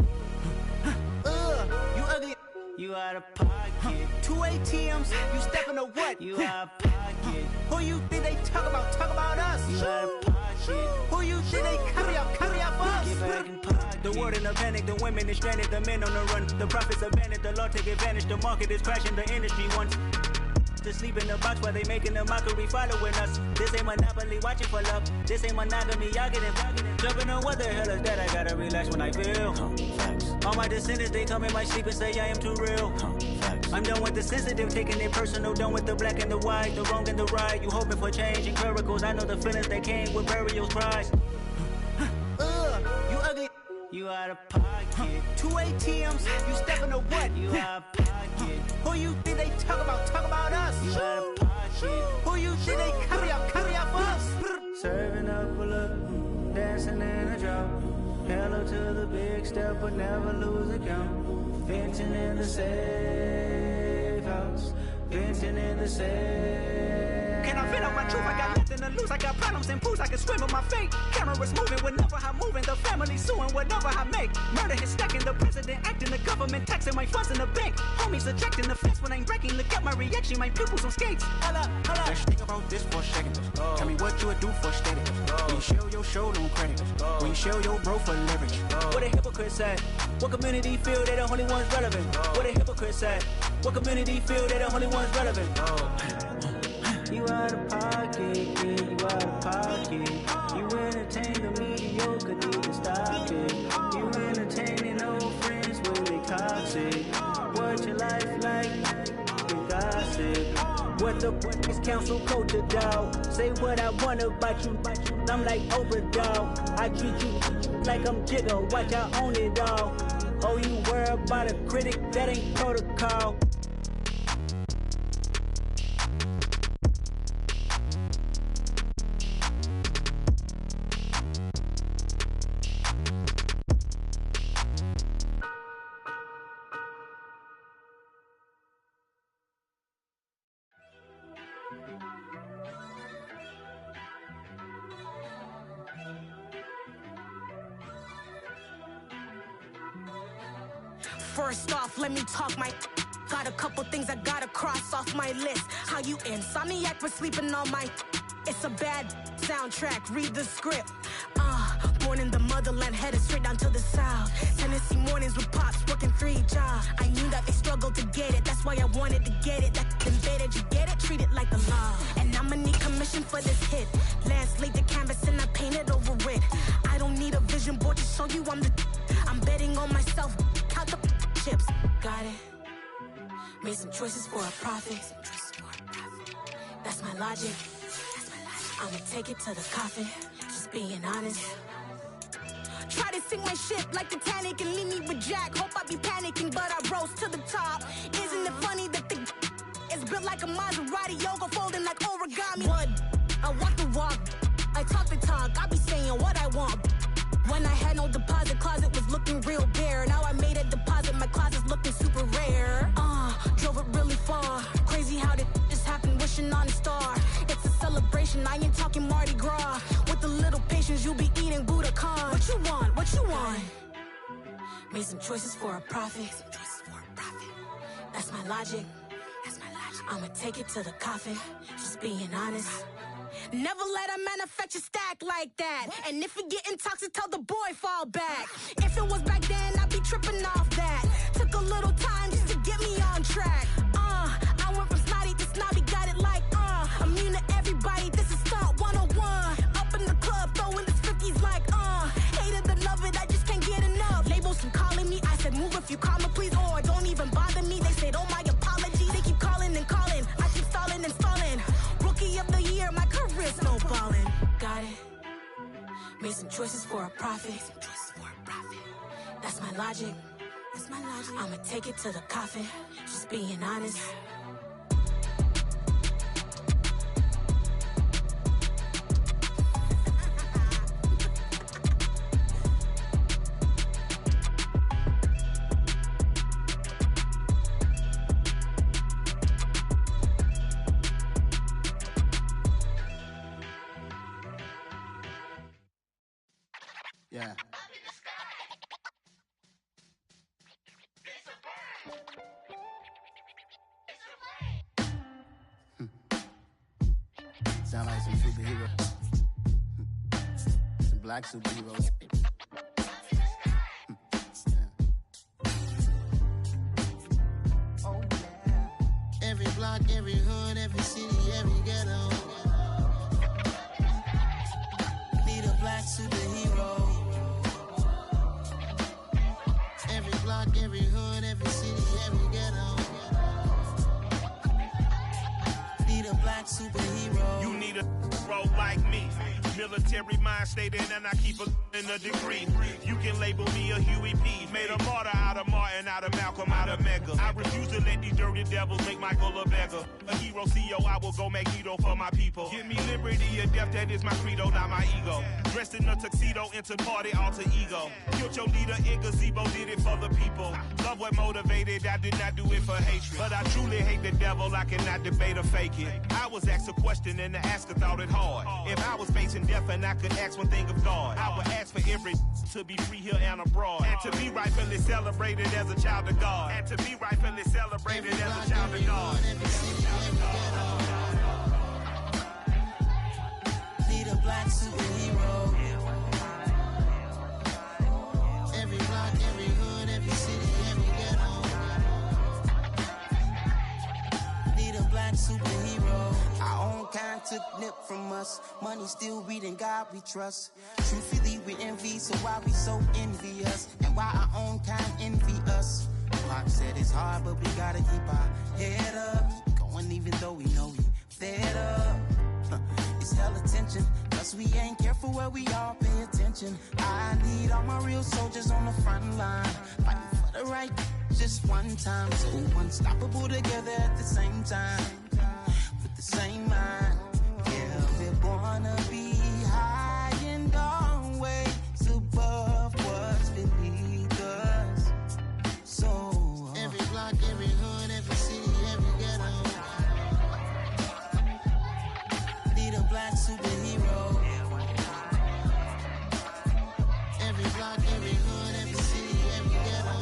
You ugly. You out of pocket. 2 ATMs, you stepping to what? You out of pocket. Who you think they talk about? Talk about us. You out of pocket. Who you think they carry up for us? Get back in pocket. The world in a panic, the women is stranded, the men on the run. The profits abandoned, the law take advantage. The market is crashing, the industry wants to sleep in the box while they making a mockery following us. This ain't Monopoly, watching for love. This ain't monogamy, y'all getting jumping on what the hell is that? I gotta relax when I feel. All my descendants, they come in my sleep and say I am too real. I'm done with the sensitive, taking it personal. Done with the black and the white, the wrong and the right. You hoping for change and miracles. I know the feelings that came with burial cries. You ugly. You out of pocket. 2 ATMs, you stepping to what? You out of pocket. Who you think they talk about? Talk about us. You out of pocket. Who you think they carry up for us? Serving up a look, dancing in a drop. Hello to the big step, but never lose a count. Venting in the safe house. Venting in the safe. Can I vent out my truth? I got nothing to lose. I got problems and pools. I can swim with my fate. Cameras moving whenever I'm moving. The family suing whatever I make. Murder is stacking. The president acting. The government taxing my funds in the bank. Homies ejecting the fence when I'm wrecking. Look at my reaction. My pupils on skates. Holla, holla. Let's think about this for a second. Tell me what you would do for steady. When you show your show, no credit. When you show your bro for leverage. What a hypocrite said. What community feel they the only ones relevant? What a hypocrite said. What community feel they the only ones relevant? You out of pocket, yeah, you out of pocket. You entertain the mediocre, need to stop it. You entertaining old friends, well they toxic. What your life like? You gossip. What the is council code to dog? Say what I want about you. I'm like Oprah, dog. I treat you like I'm Jigga. Watch I own it all. Oh, you worry about a critic? That ain't protocol. First off, let me talk my. Got a couple things I gotta cross off my list. How you insomniac for sleeping on my. It's a bad soundtrack, read the script. Born in the motherland, headed straight down to the south. Tennessee mornings with pops, working 3 jobs. I knew that they struggled to get it, that's why I wanted to get it. That invaded, you get it, treat it like a law. And I'ma need commission for this hit. Last laid the canvas and I painted over it. I don't need a vision board to show you I'm betting on myself, count the chips. Got it. Made some choices for a profit. That's my logic. I'ma take it to the coffin, just being honest. Try to sink my ship like Titanic and leave me with Jack. Hope I be panicking, but I rose to the top. Isn't it funny that the is built like a Maserati, yoga folding like origami? What? I walk the walk, I talk the talk, I be saying what I want. When I had no deposit, closet was looking real bare. Now I made a deposit, my closet's looking super rare. and I ain't talking Mardi Gras. With a little patience, you'll be eating Budokan. What you want? What you want? Made some choices for a profit. That's my logic. I'ma take it to the coffin. Just being honest. Never let a manufacture stack like that. And if it getting toxic, tell the boy fall back. If it was back then, I'd be tripping off that. Took a little time just to get me on track. I went from snotty to snobby, got it like immune to everybody, this is stunt 101. Up in the club, throwing the 50s like hated to love it, I just can't get enough. Labels keep calling me, I said move if you call me please, or don't even bother me. They said oh my apology, they keep calling and calling. I keep stalling and stalling. Rookie of the year, my career's snowballing. Got it. Made some choices for a profit. That's my logic. I'ma take it to the coffin. Just being honest. Yeah. Sound like some superheroes. Some black superheroes. Oh, yeah. Every block, every hood, every city, every ghetto. Need a black superhero. Every block, every hood, every city, every ghetto. Need a black superhero. You need a role like me. Military mind stated, and I keep in a degree. You can label me a Huey P. Made a martyr out of Martin, out of Malcolm, out of Mega. I refuse to let these dirty devils make Michael a beggar. A hero CEO, I will go Magneto for my people. Give me liberty or death, that is my credo, not my ego. Dressed in a tuxedo, into party, alter ego. Killed your leader in gazebo, did it for the people. Love what motivated, I did not do it for hatred. But I truly hate the devil, I cannot debate or fake it. I was asked a question and the asker thought it hard. If I was facing death and I could ask one thing of God, I would ask for every to be free here and abroad. And to be rightfully celebrated as a child of God. And to be rightfully celebrated as a child of God. Need a black superhero. Every block, every hood, every city, every ghetto. Need a black superhero. Our own kind took nip from us. Money still reading God we trust. Truthfully we envy, so why we so envious? And why our own kind envy us? Pac said it's hard, but we gotta keep our head up. Going even though we know we fed up. It's hell attention, cause we ain't careful where we all pay attention. I need all my real soldiers on the front line, fighting for the right just one time. So unstoppable together at the same time, with the same mind. Yeah, we wanna be high and always above what's beneath us. So every block, every hood, every city, every ghetto. Need a black superhero. Every block, every hood, every city, every ghetto.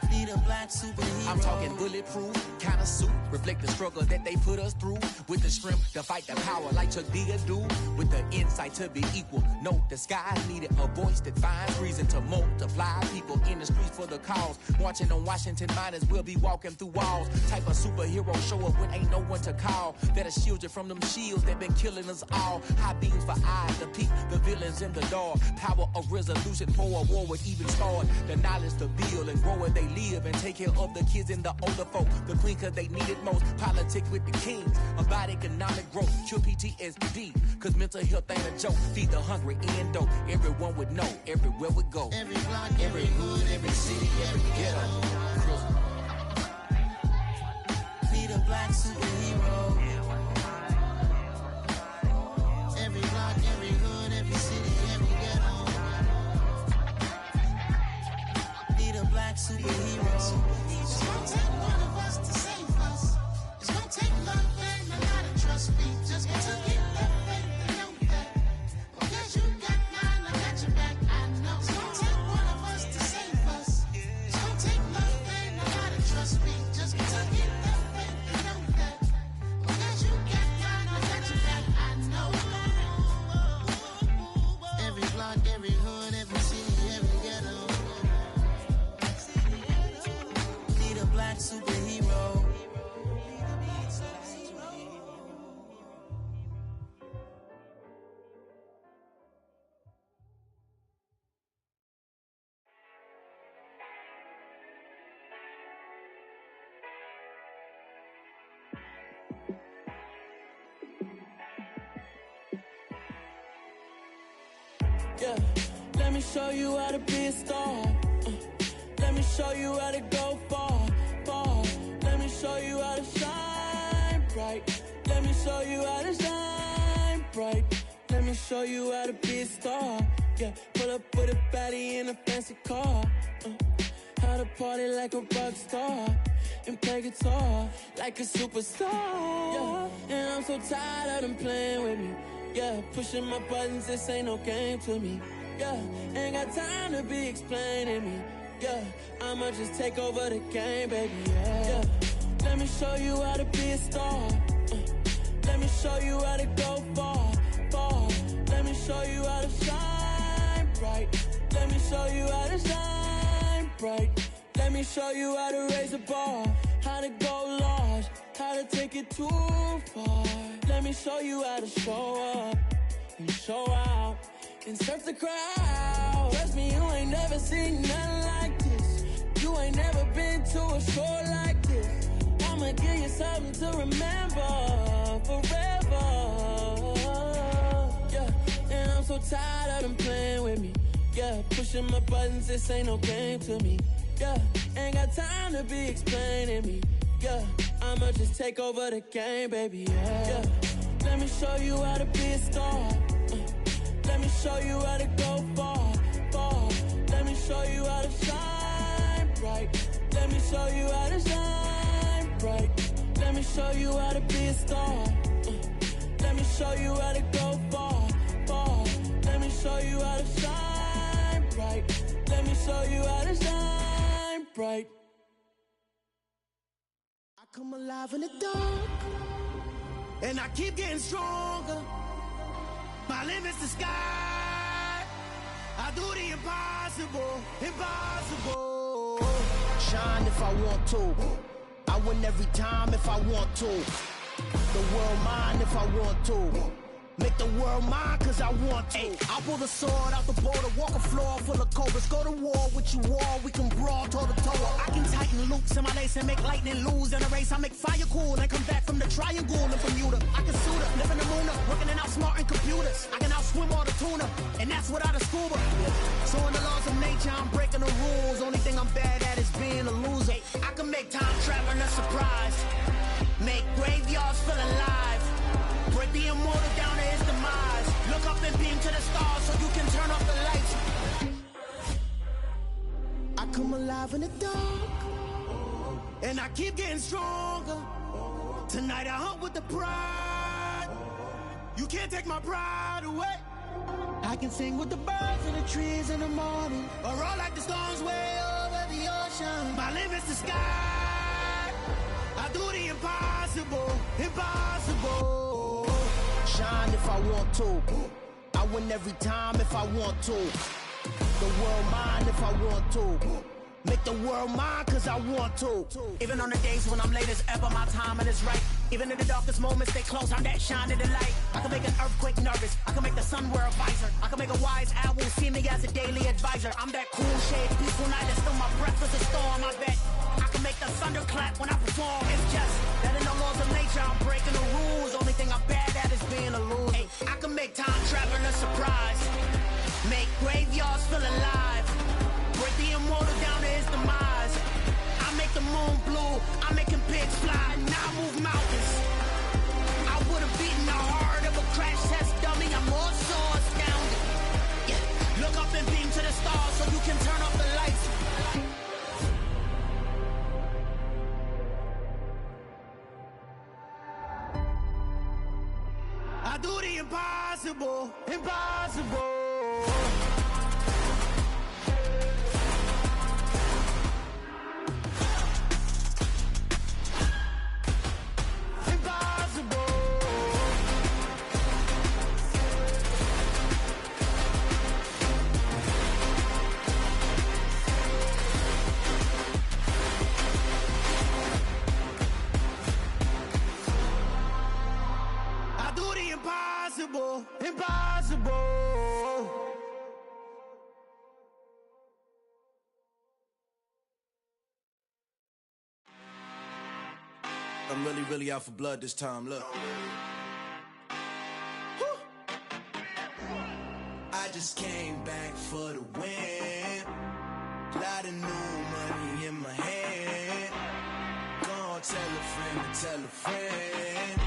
Need a black superhero. I'm talking bulletproof, kind of suit, reflect the struggle that they put us through. With the strength to fight the power like Chuck D do. With the insight to be equal. Note the skies needed a voice that finds reason to multiply. People in the streets for the cause. Marching on Washington, might as well be walking through walls. Type of superhero show up when ain't no one to call. That'll shield you from them shields that been killing us all. High beams for eyes to peek the villains in the dark. Power of resolution for a war would even start. The knowledge to build and grow where they live and take care of the kids and the older folk. The queen cause they need it most. Politics with the kings. About economic growth. Cure PTSD. Cause mental health ain't a joke. Feed the hungry and dope. Everyone would know. Everywhere we go. Every block, every hood, every city, every ghetto. Need a black superhero. Every block, every hood, every city, every ghetto. Need a black superhero. It's gonna take one of us to save us. It's gonna take love and Yeah, let me show you how to be a star. Let me show you how to go far, far. Let me show you how to shine bright. Let me show you how to shine bright. Let me show you how to be a star. Yeah, pull up with a baddie in a fancy car. How to party like a rock star and play guitar like a superstar. Yeah, and I'm so tired of them playing with me. Yeah, pushing my buttons, this ain't no game to me. Yeah, ain't got time to be explaining me. Yeah, I'ma just take over the game, baby. Yeah, let me show you how to be a star. Let me show you how to go far, far. Let me show you how to shine bright. Let me show you how to shine bright. Let me show you how to raise the bar, how to go large, how to take it too far. Let me show you how to show up and show out and surf the crowd. Trust me, you ain't never seen nothing like this. You ain't never been to a show like this. I'ma give you something to remember forever. Yeah, and I'm so tired of them playing with me. Yeah, pushing my buttons, this ain't no game to me. Yeah, ain't got time to be explaining me. Yeah, I'ma just take over the game, baby. Yeah, let me show you how to be a star. Let me show you how to go far, far. Let me show you how to shine bright. Let me show you how to shine bright. Let me show you how to be a star. Let me show you how to go far, far. Let me show you how to shine bright. Let me show you how to shine bright. I come alive in the dark, and I keep getting stronger. My limit's the sky. I do the impossible, impossible. Shine if I want to. I win every time if I want to. The world mine if I want to. Make the world mine cause I want to. Ay, I'll pull the sword out the border, walk a floor full of cobras. Go to war with you all, we can brawl toe to toe. I can tighten loops in my lace and make lightning lose in a race. I make fire cool and come back from the triangle in Bermuda. I can suit up, live in the moon up, working and outsmarting computers. I can outswim all the tuna, and that's without a scuba. So in the laws of nature, I'm breaking the rules. Only thing I'm bad at is being a loser. I can make time traveling a surprise, make graveyards feel alive. Break the immortal down to his demise. Look up and beam to the stars so you can turn off the lights. I come alive in the dark, and I keep getting stronger. Tonight I hunt with the pride. You can't take my pride away. I can sing with the birds and the trees in the morning, or roll like the storms way over the ocean. My limit's the sky. I do the impossible, impossible. Shine if I want to. I win every time if I want to. The world mine if I want to. Make the world mine cause I want to. Even on the days when I'm late as ever, my timing is right. Even in the darkest moments, stay close, I'm that shining the light. I can make an earthquake nervous, I can make the sun wear a visor. I can make a wise owl see me as a daily advisor. I'm that cool shade, peaceful night, that's still my breath is a storm, I bet. I can make the thunder clap when I perform. It's just that in the laws of nature, I'm breaking the rules. Only thing I'm bad at is being a loser. Hey, I can make time traveling a surprise, make graveyards feel alive. Break the immortal down to his demise. I make the moon blue, I'm making pigs fly, and I move mountains. I would have beaten the heart of a crash test dummy. I'm more so astounded. Yeah, look up and beam to the stars so you can turn off the lights. I do the impossible, impossible. Impossible, impossible. I'm really out for blood this time, look. I just just came back for the win. Lot of new money in my hand. Gonna tell a friend to tell a friend.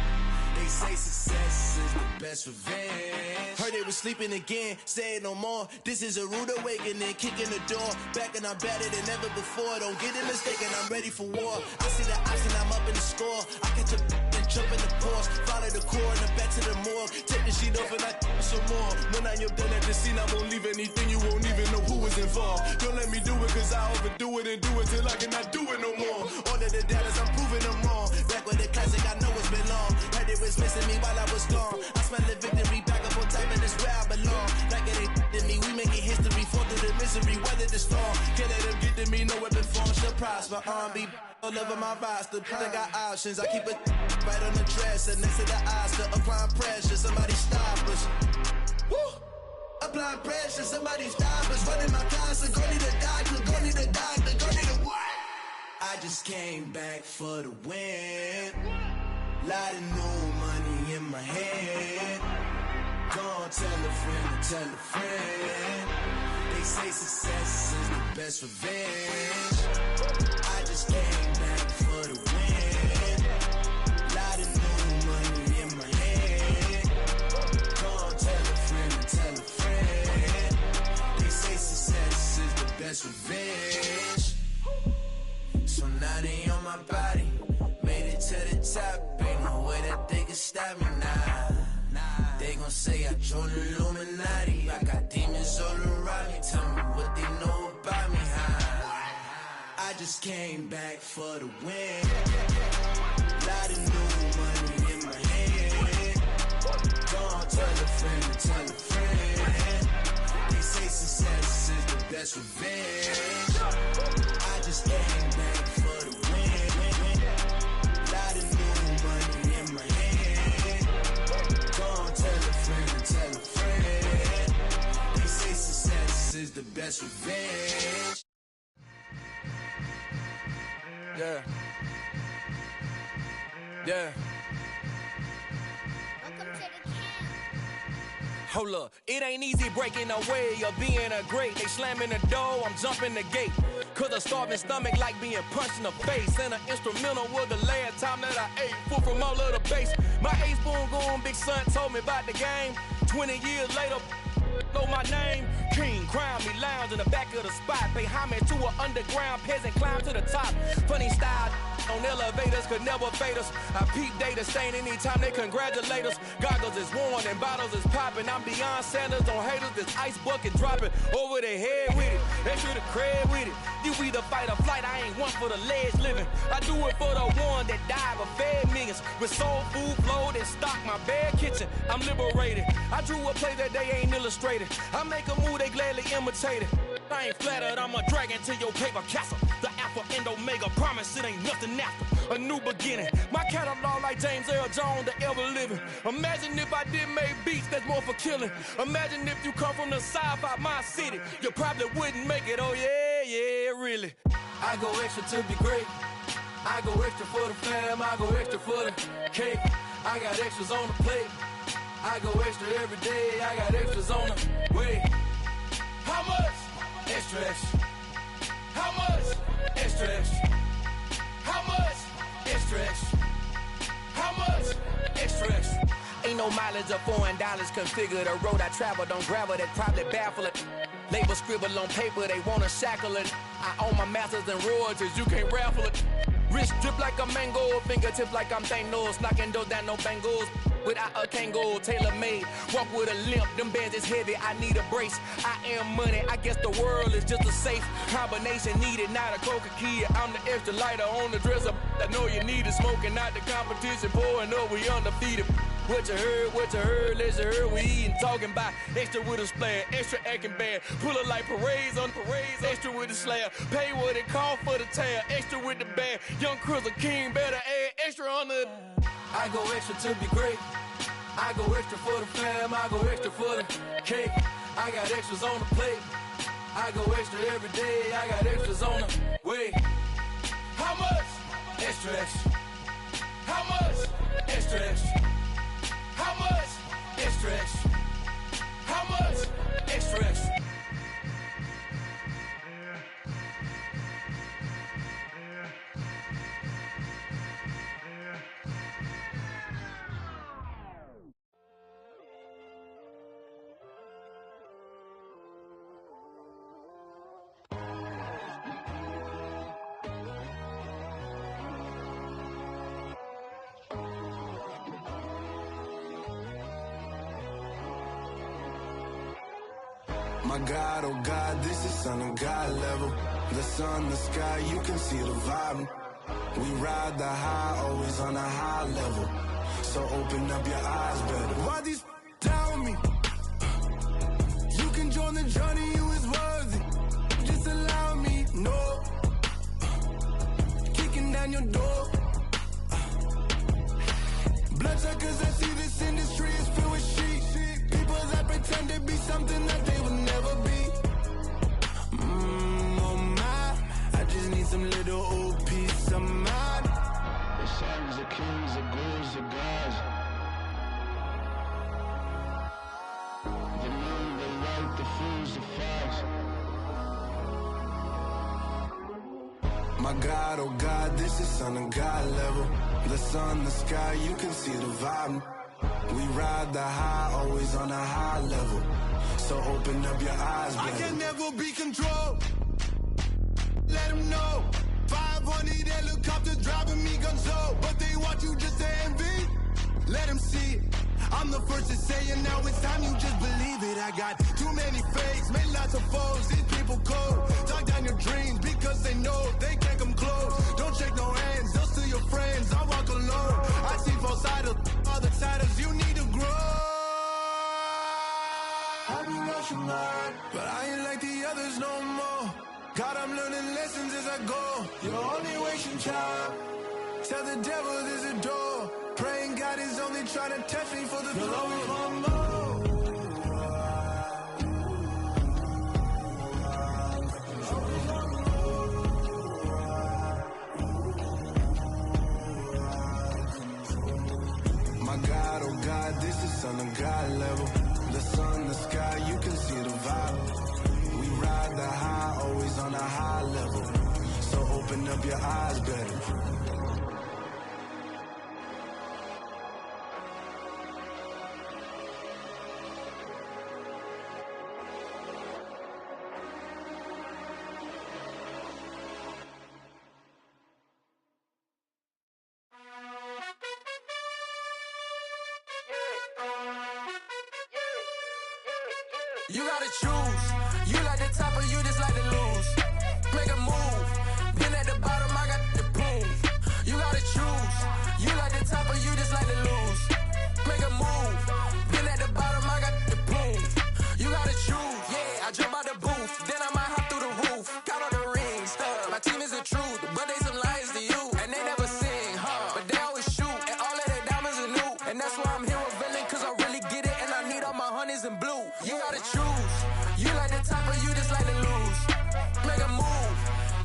They say success is the best revenge. Heard they was sleeping again, say it no more. This is a rude awakening, kicking the door. Back and I'm better than ever before. Don't get it mistaken, I'm ready for war. I see the option, I'm up in the score. I catch a and jump in the Porsche. Follow the core and the back to the morgue. Take the sheet off and I some more. When I am done at the scene, I won't leave anything. You won't even know who was involved. Don't let me do it, cause I overdo it and do it till I cannot do it no more. All of the doubters, I'm proving them wrong. Back with the classic, I know it's been long. Heard it was missing me while I was gone. I smell the victory, back up on time, and it's where I belong. Like it ain't to me, we making history. Fall through the misery, weather the storm. Can't let them get to me, no weapon form shall prosper. R&B all over my roster, I got options. I keep it right on the dresser, next to the Oscar. Applying pressure, somebody stop us. Woo! Applying pressure, somebody stop us. Running my concert, go need a doctor, go need a doctor, go need a what? I just came back for the win. Lot of new money in my hand. Gonna tell a friend to tell a friend. They say success is the best revenge. I just came back for the win. Lot of new money in my hand. Gonna tell a friend to tell a friend. They say success is the best revenge. So now they on my body. Made it to the top. Ain't no way that they can stop me now. They gon' say I joined the Illuminati. I got demons all around me. Tell me what they know about me, huh? I just came back for the win. Lot of new money in my hand. Gonna tell a friend to tell a friend. They say success is the best revenge. I just came back for the win. Lot of new money in my hand. Gonna tell a friend to tell a friend. They say success is the best revenge. Yeah. Yeah. Hold up, it ain't easy breaking away or being a great. They slamming the door, I'm jumping the gate. Cause a starving stomach like being punched in the face. And an instrumental was the last time that I ate food from all of the bass. My ace boom goon, big son told me about the game. 20 years later, know my name. King, crown me, lounge in the back of the spot. Pay homage to an underground peasant, climb to the top. Funny style on elevators could never fade us. I peep data stain anytime they congratulate us. Goggles is worn and bottles is popping. I'm Deion Sanders on haters, this ice bucket dropping over their head with it. Extra the cred with it. You either fight or flight, I ain't one for the ledge living. I do it for the one that died but fed millions. With soul food flowed and stock my bad kitchen. I'm liberated. I drew a play that they ain't illustrated. I make a move, they gladly imitate it. I ain't flattered, I'm a dragon to your paper castle. The Alpha and Omega, promise it ain't nothing after. A new beginning. My catalog like James Earl Jones, the ever living. Imagine if I did make beats that's more for killing. Imagine if you come from the sci-fi, my city. You probably wouldn't make it, oh yeah, really. I go extra to be great. I go extra for the fam, I go extra for the cake. I got extras on the plate. I go extra every day, I got extras on the way. How much? Extra, extra. How much? Extra, extra. How much? Extra, extra. How much? Extra, extra. Ain't no mileage of $4 configure the road I travel. Don't gravel that probably baffle it. Label scribble on paper, they wanna shackle it. I own my masters and royalties, you can't raffle it. Wrist drip like a mango, fingertip like I'm Thanos. Knocking doors down, no bangles. Without a Kango, tailor-made. Walk with a limp, them bands is heavy, I need a brace. I am money, I guess the world is just a safe combination needed, not a coca key. I'm the extra lighter on the dresser. I know you need it, smoking out the competition, pouring up, we undefeated. What you heard, let's hear we eatin', talking about extra with a splash, extra acting bad. Pull it like parades on parades, extra with the slab. Pay what it cost for the tab, extra with the bag. Young Chris, a king, better add extra on the. I go extra to be great. I go extra for the fam, I go extra for the cake. I got extras on the plate. I go extra every day, I got extras on the way. How much? Extra, extra. How much? Extra, extra. How much? Extra, extra. How much? Extra. My God, oh God, this is Son of God level. The sun, the sky, you can see the vibe. We ride the high, always on a high level. So open up your eyes better. Why these down with me? You can join the journey, you is worthy. Just allow me, no. Kicking down your door. Bloodsuckers, I see this industry is filled with sheep. People that pretend to be something that they will never be. Oh my, I just need some little old peace of mind. The sons of kings, the gurus, the gods. The moon, the light, the fools, the facts. My God, oh God, this is Son of God level. The sun, the sky, you can see the vibe. We ride the high, always on a high level. So open up your eyes, baby. I can never be controlled. Let them know. 500 helicopters driving me gonzo. But they want you just to envy. Let them see it. I'm the first to say it, now it's time you just believe it. I got too many fakes, made lots of foes. These people cold. Talk down your dreams because they know they can't come close. Don't shake no hands, they'll steal your friends. I walk alone. I see false idols, all the titles you need to grow. I be rushing hard, but I ain't like the others no more. God, I'm learning lessons as I go. You're only wasting time. Tell the devil there's a door. Praying God is only trying to test me for the glory for more. My God, oh God, this is Son of God level. The sun, the sky, you can see the vibe. We ride the high, always on a high level. So open up your eyes better. You gotta choose. You like the top or you just like to lose. Make a move. Been at the bottom, I got the proof. You gotta choose. You like the top or you just like to lose. Make a move. Been at the bottom, I got the proof. You gotta choose. Yeah, I jump out the booth. Then I might hop through the roof. Count all the rings. My team is the truth, but they some liars to you. And they never sing, but they always shoot. And all of their diamonds are new. And that's why I'm here with villain, cause I really get it. And I need all my honeys in blue. You gotta choose. You like the top or you just like to lose. Make a move.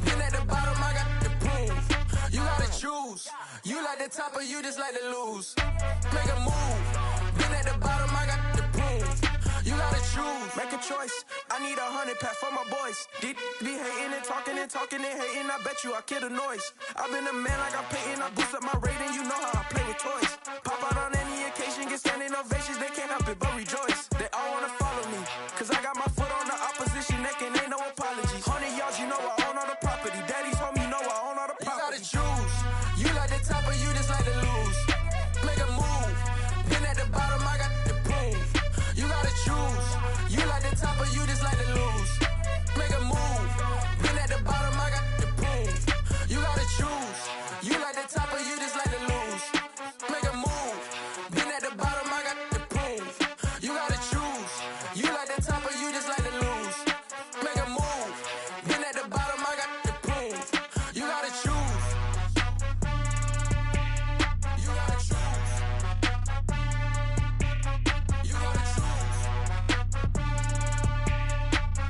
Been at the bottom, I got the proof. You gotta choose. You like the top or you just like to lose. Make a move. Been at the bottom, I got the proof. You gotta choose. Make a choice. I need 100 pack for my boys. Be hating and talking and hating. I bet you I kill the noise. I've been a man like I'm Peyton. I boost up my rating. You know how I play with toys. Pop out on any occasion, get standing ovations. They can't help it but rejoice. They all wanna follow me, cause I got my foot on the opposition neck and ain't no apologies. 100 yards, you know I own all the property. Daddy's home, you know I own all the property. You gotta choose. You like the top or you just like to lose. Make a move. Been at the bottom, I got the proof. You gotta choose. You like the top or you just like to lose. Make a move. Been at the bottom, I got the proof. You gotta choose. You like the top or you just like to lose. Make a move. Been at the bottom, I got the proof. You gotta choose. You like the top or you just like to lose. Make a move. Been at the bottom, I got the proof. You gotta choose. You gotta choose. You gotta choose.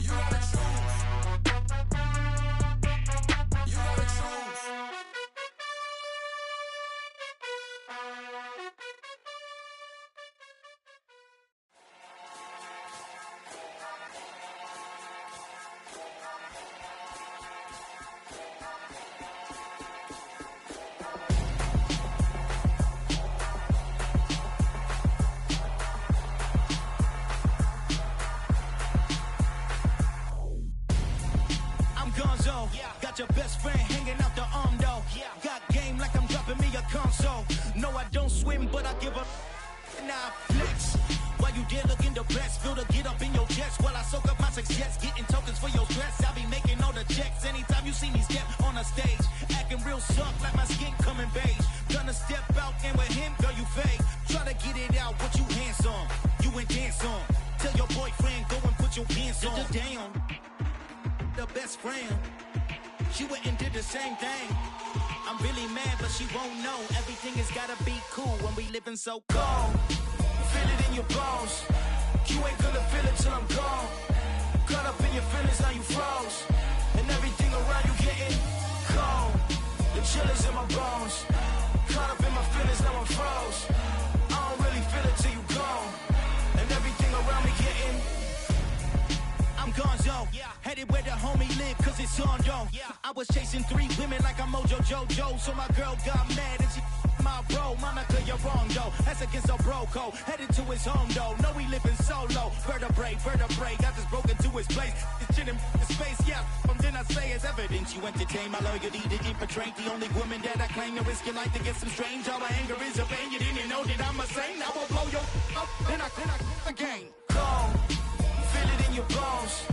You gotta choose. You gotta choose. I'm Gonzo. Got your best friend hanging out the arm though. Got game like I'm dropping me a console. No, I don't swim, but I give a now flex. While you there looking the best, feel the get up in your chest while I soak up my success. jets, getting tokens for your stress. I'll be making all the checks anytime you see me step on a stage. Acting real soft like my skin coming beige. Gonna step out and with him, girl, you fake. Try to get it out, but you handsome. You ain't dance on. Tell your boyfriend, go and put your pants on. Down. The best friend. She went and did the same thing. I'm really mad, but she won't know. Everything has gotta be cool when we living so cold. Feel it in your bones. You ain't gonna feel it till I'm gone. Caught up in your feelings, now you froze. And everything around you getting cold. The chill is in my bones. Caught up in my feelings, now I'm froze. I don't really feel it till you gone. And everything around me getting I'm gonzo, headed where the homie live, cause it's on though. I was chasing 3 women like I'm Mojo Jojo, so my girl got mad and she my bro. Monica, you're wrong though, that's against our bro code. Headed to his home though, no we living solo. Vertebrae, got this broken to his place. This shit in space, then I say it's evidence you entertain my loyalty to infiltrate. The only woman that I claim to risk your life to get some strange. All my anger is a pain, you didn't know that I'm a saint. I will blow your up, then I again. Gone. Feel it in your bones.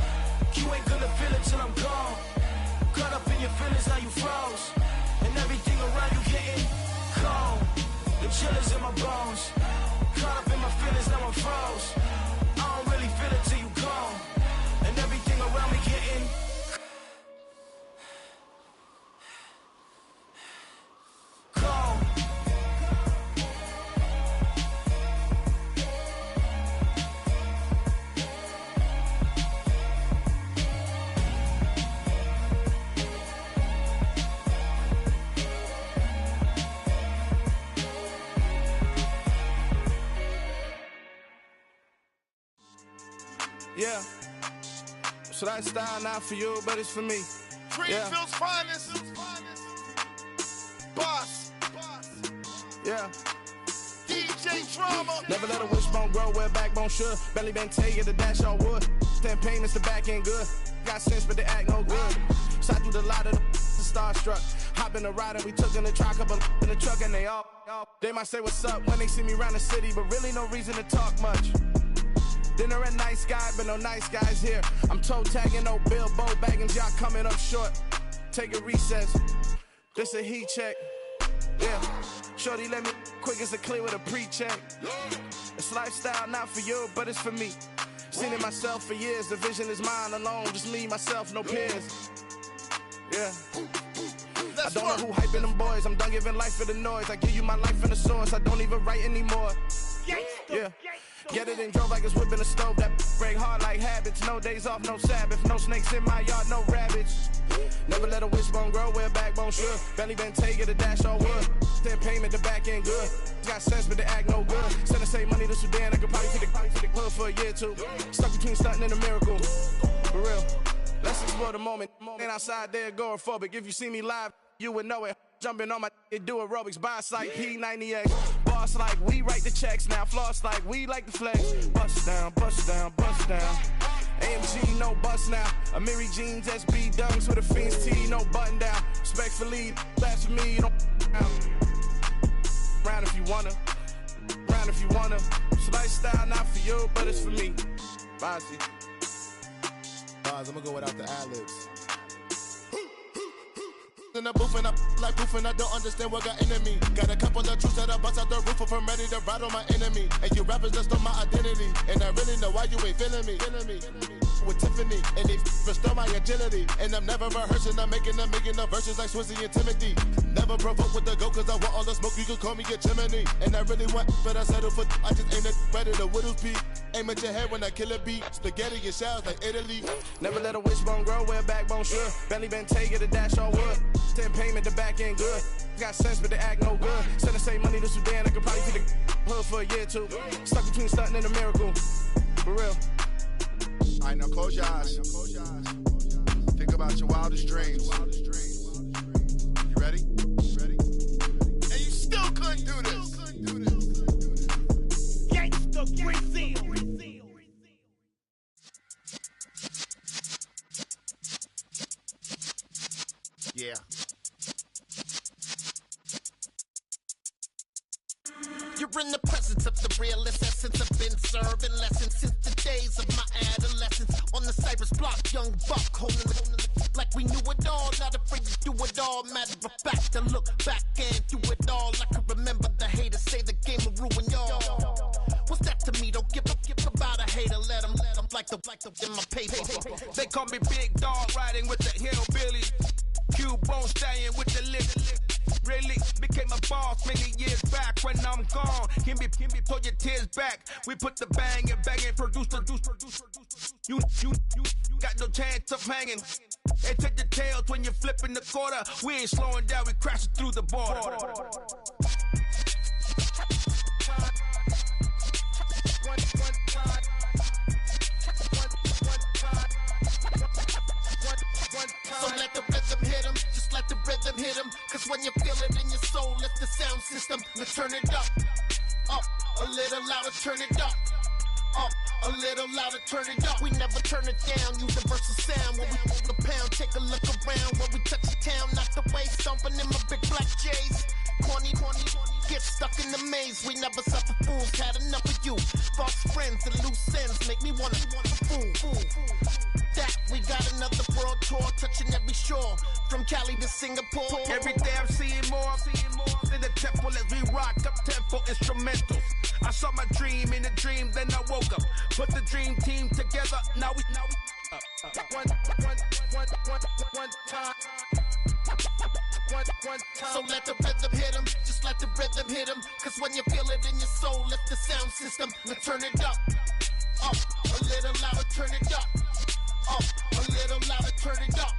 You ain't gonna feel it till I'm gone. Caught up in your feelings, now you froze. And everything around you getting cold. The chill is in my bones. Caught up in my feelings, now I'm froze. I don't really feel it till you gone. And everything around me getting cold. Yeah, so that style not for you, but it's for me. Greenfield's finest. Boss. Yeah. DJ Drama. Never let a wishbone grow where a backbone should. Belly been take it, the dash all wood. 10 payments, the back end good. Got sense, but they act no good. Shot through the lot of the starstruck. Hop in the ride and we took in the truck, couple in the truck and they all. They might say what's up when they see me around the city, but really no reason to talk much. Dinner a nice guy, but no nice guys here. I'm toe tagging, no Bilbo Baggins, y'all coming up short. Take a recess, this a heat check. Yeah, shorty let me quick as a clear with a pre-check. It's lifestyle not for you, but it's for me. Seen it myself for years, the vision is mine alone. Just me, myself, no peers. Yeah. I don't know who hyping them boys, I'm done giving life for the noise. I give you my life in the source, I don't even write anymore. Yeah. Get it and drove like it's whipping a stove. That break hard like habits. No days off, no Sabbath. No snakes in my yard, no rabbits. Never let a wishbone grow where a backbone should. Belly been take it, a dash all wood. 10 payment, the back end good. Got sense, but they act no good. Send a save money to Sudan, I could probably take the hood for a year or two. Stuck between stunting and a miracle. For real. Let's explore the moment. Ain't outside there agoraphobic. If you see me live, you would know it. Jumping on my do aerobics, buy site P90X. Boss like we write the checks now. Floss like we like the flex. Bust down, bust down, bust down. AMG, no bust now. Amiri jeans, SB dunks with a Fiends T, no button down. Respectfully, that's for me, you don't round if you wanna. Round if you wanna. It's lifestyle not for you, but it's for me. Bossy. I'm gonna go without the ad-libs. In the booth and I like proof and I don't understand what got into me. Got a couple of truths that I bust out the roof if I'm ready to ride on my enemy. And you rappers just stole my identity, and I really know why you ain't feeling me. With Tiffany, and they restore my agility. And I'm never rehearsing, I'm making a million of verses like Swizzy and Timothy. Never provoke with the go, cause I want all the smoke, you can call me a chimney. And I really want, but I settle for, I just ain't ready to Whittles peak. Aim at your head when I kill a beat. Spaghetti and shells like Italy. Never let a wishbone grow where a backbone should. Belly been take it, a dash all wood. 10 payment, the back end good. Got sense, but they act no good. Send the same money to Sudan, I could probably take the hood for a year or two. Stuck between stunting and a miracle. For real. Alright, now close your eyes. Think about your wildest dreams. You ready? And you still couldn't do this. Gangsta Brazil. Yeah. You're in the presence of the realest essence. I've been serving lessons since the days of my adolescence. On the Cypress block. matter of fact, to look back and through it all, I can remember the haters say the game will ruin y'all. What's that to me? Don't give about a hater. Let them like the in my paper. They call me Big Dog, riding with the hillbillies. Q-Bone staying with the lip. Really became a boss many years back. When I'm gone, can be pull your tears back. We put the bang and produce. You got no chance of hanging. They take the tails when you're flipping the quarter. We ain't slowing down, we crashing through the border. So let the rhythm hit him, just let the rhythm hit him. Cause when you feel it in your soul, lift the sound system. Now turn it up, a little louder, turn it up. A little louder, turn it up. We never turn it down, universal sound. When we move the pound, take a look around. When we touch the town, knock the way, stomping in my big black J's. Corny, get stuck in the maze. We never suffer fools, had enough of you. False friends and loose ends make me wanna fool. That we got another world tour, touching every shore, from Cali to Singapore. Every day I'm seeing more in the temple as we rock up tempo instrumentals. I saw my dream in a dream, then I woke up. Put the dream team together, now we one time. So let the rhythm hit him, just let the rhythm hit him. Cause when you feel it in your soul, lift the sound system. Now turn it up, a little louder, turn it up, a little louder, turn it up.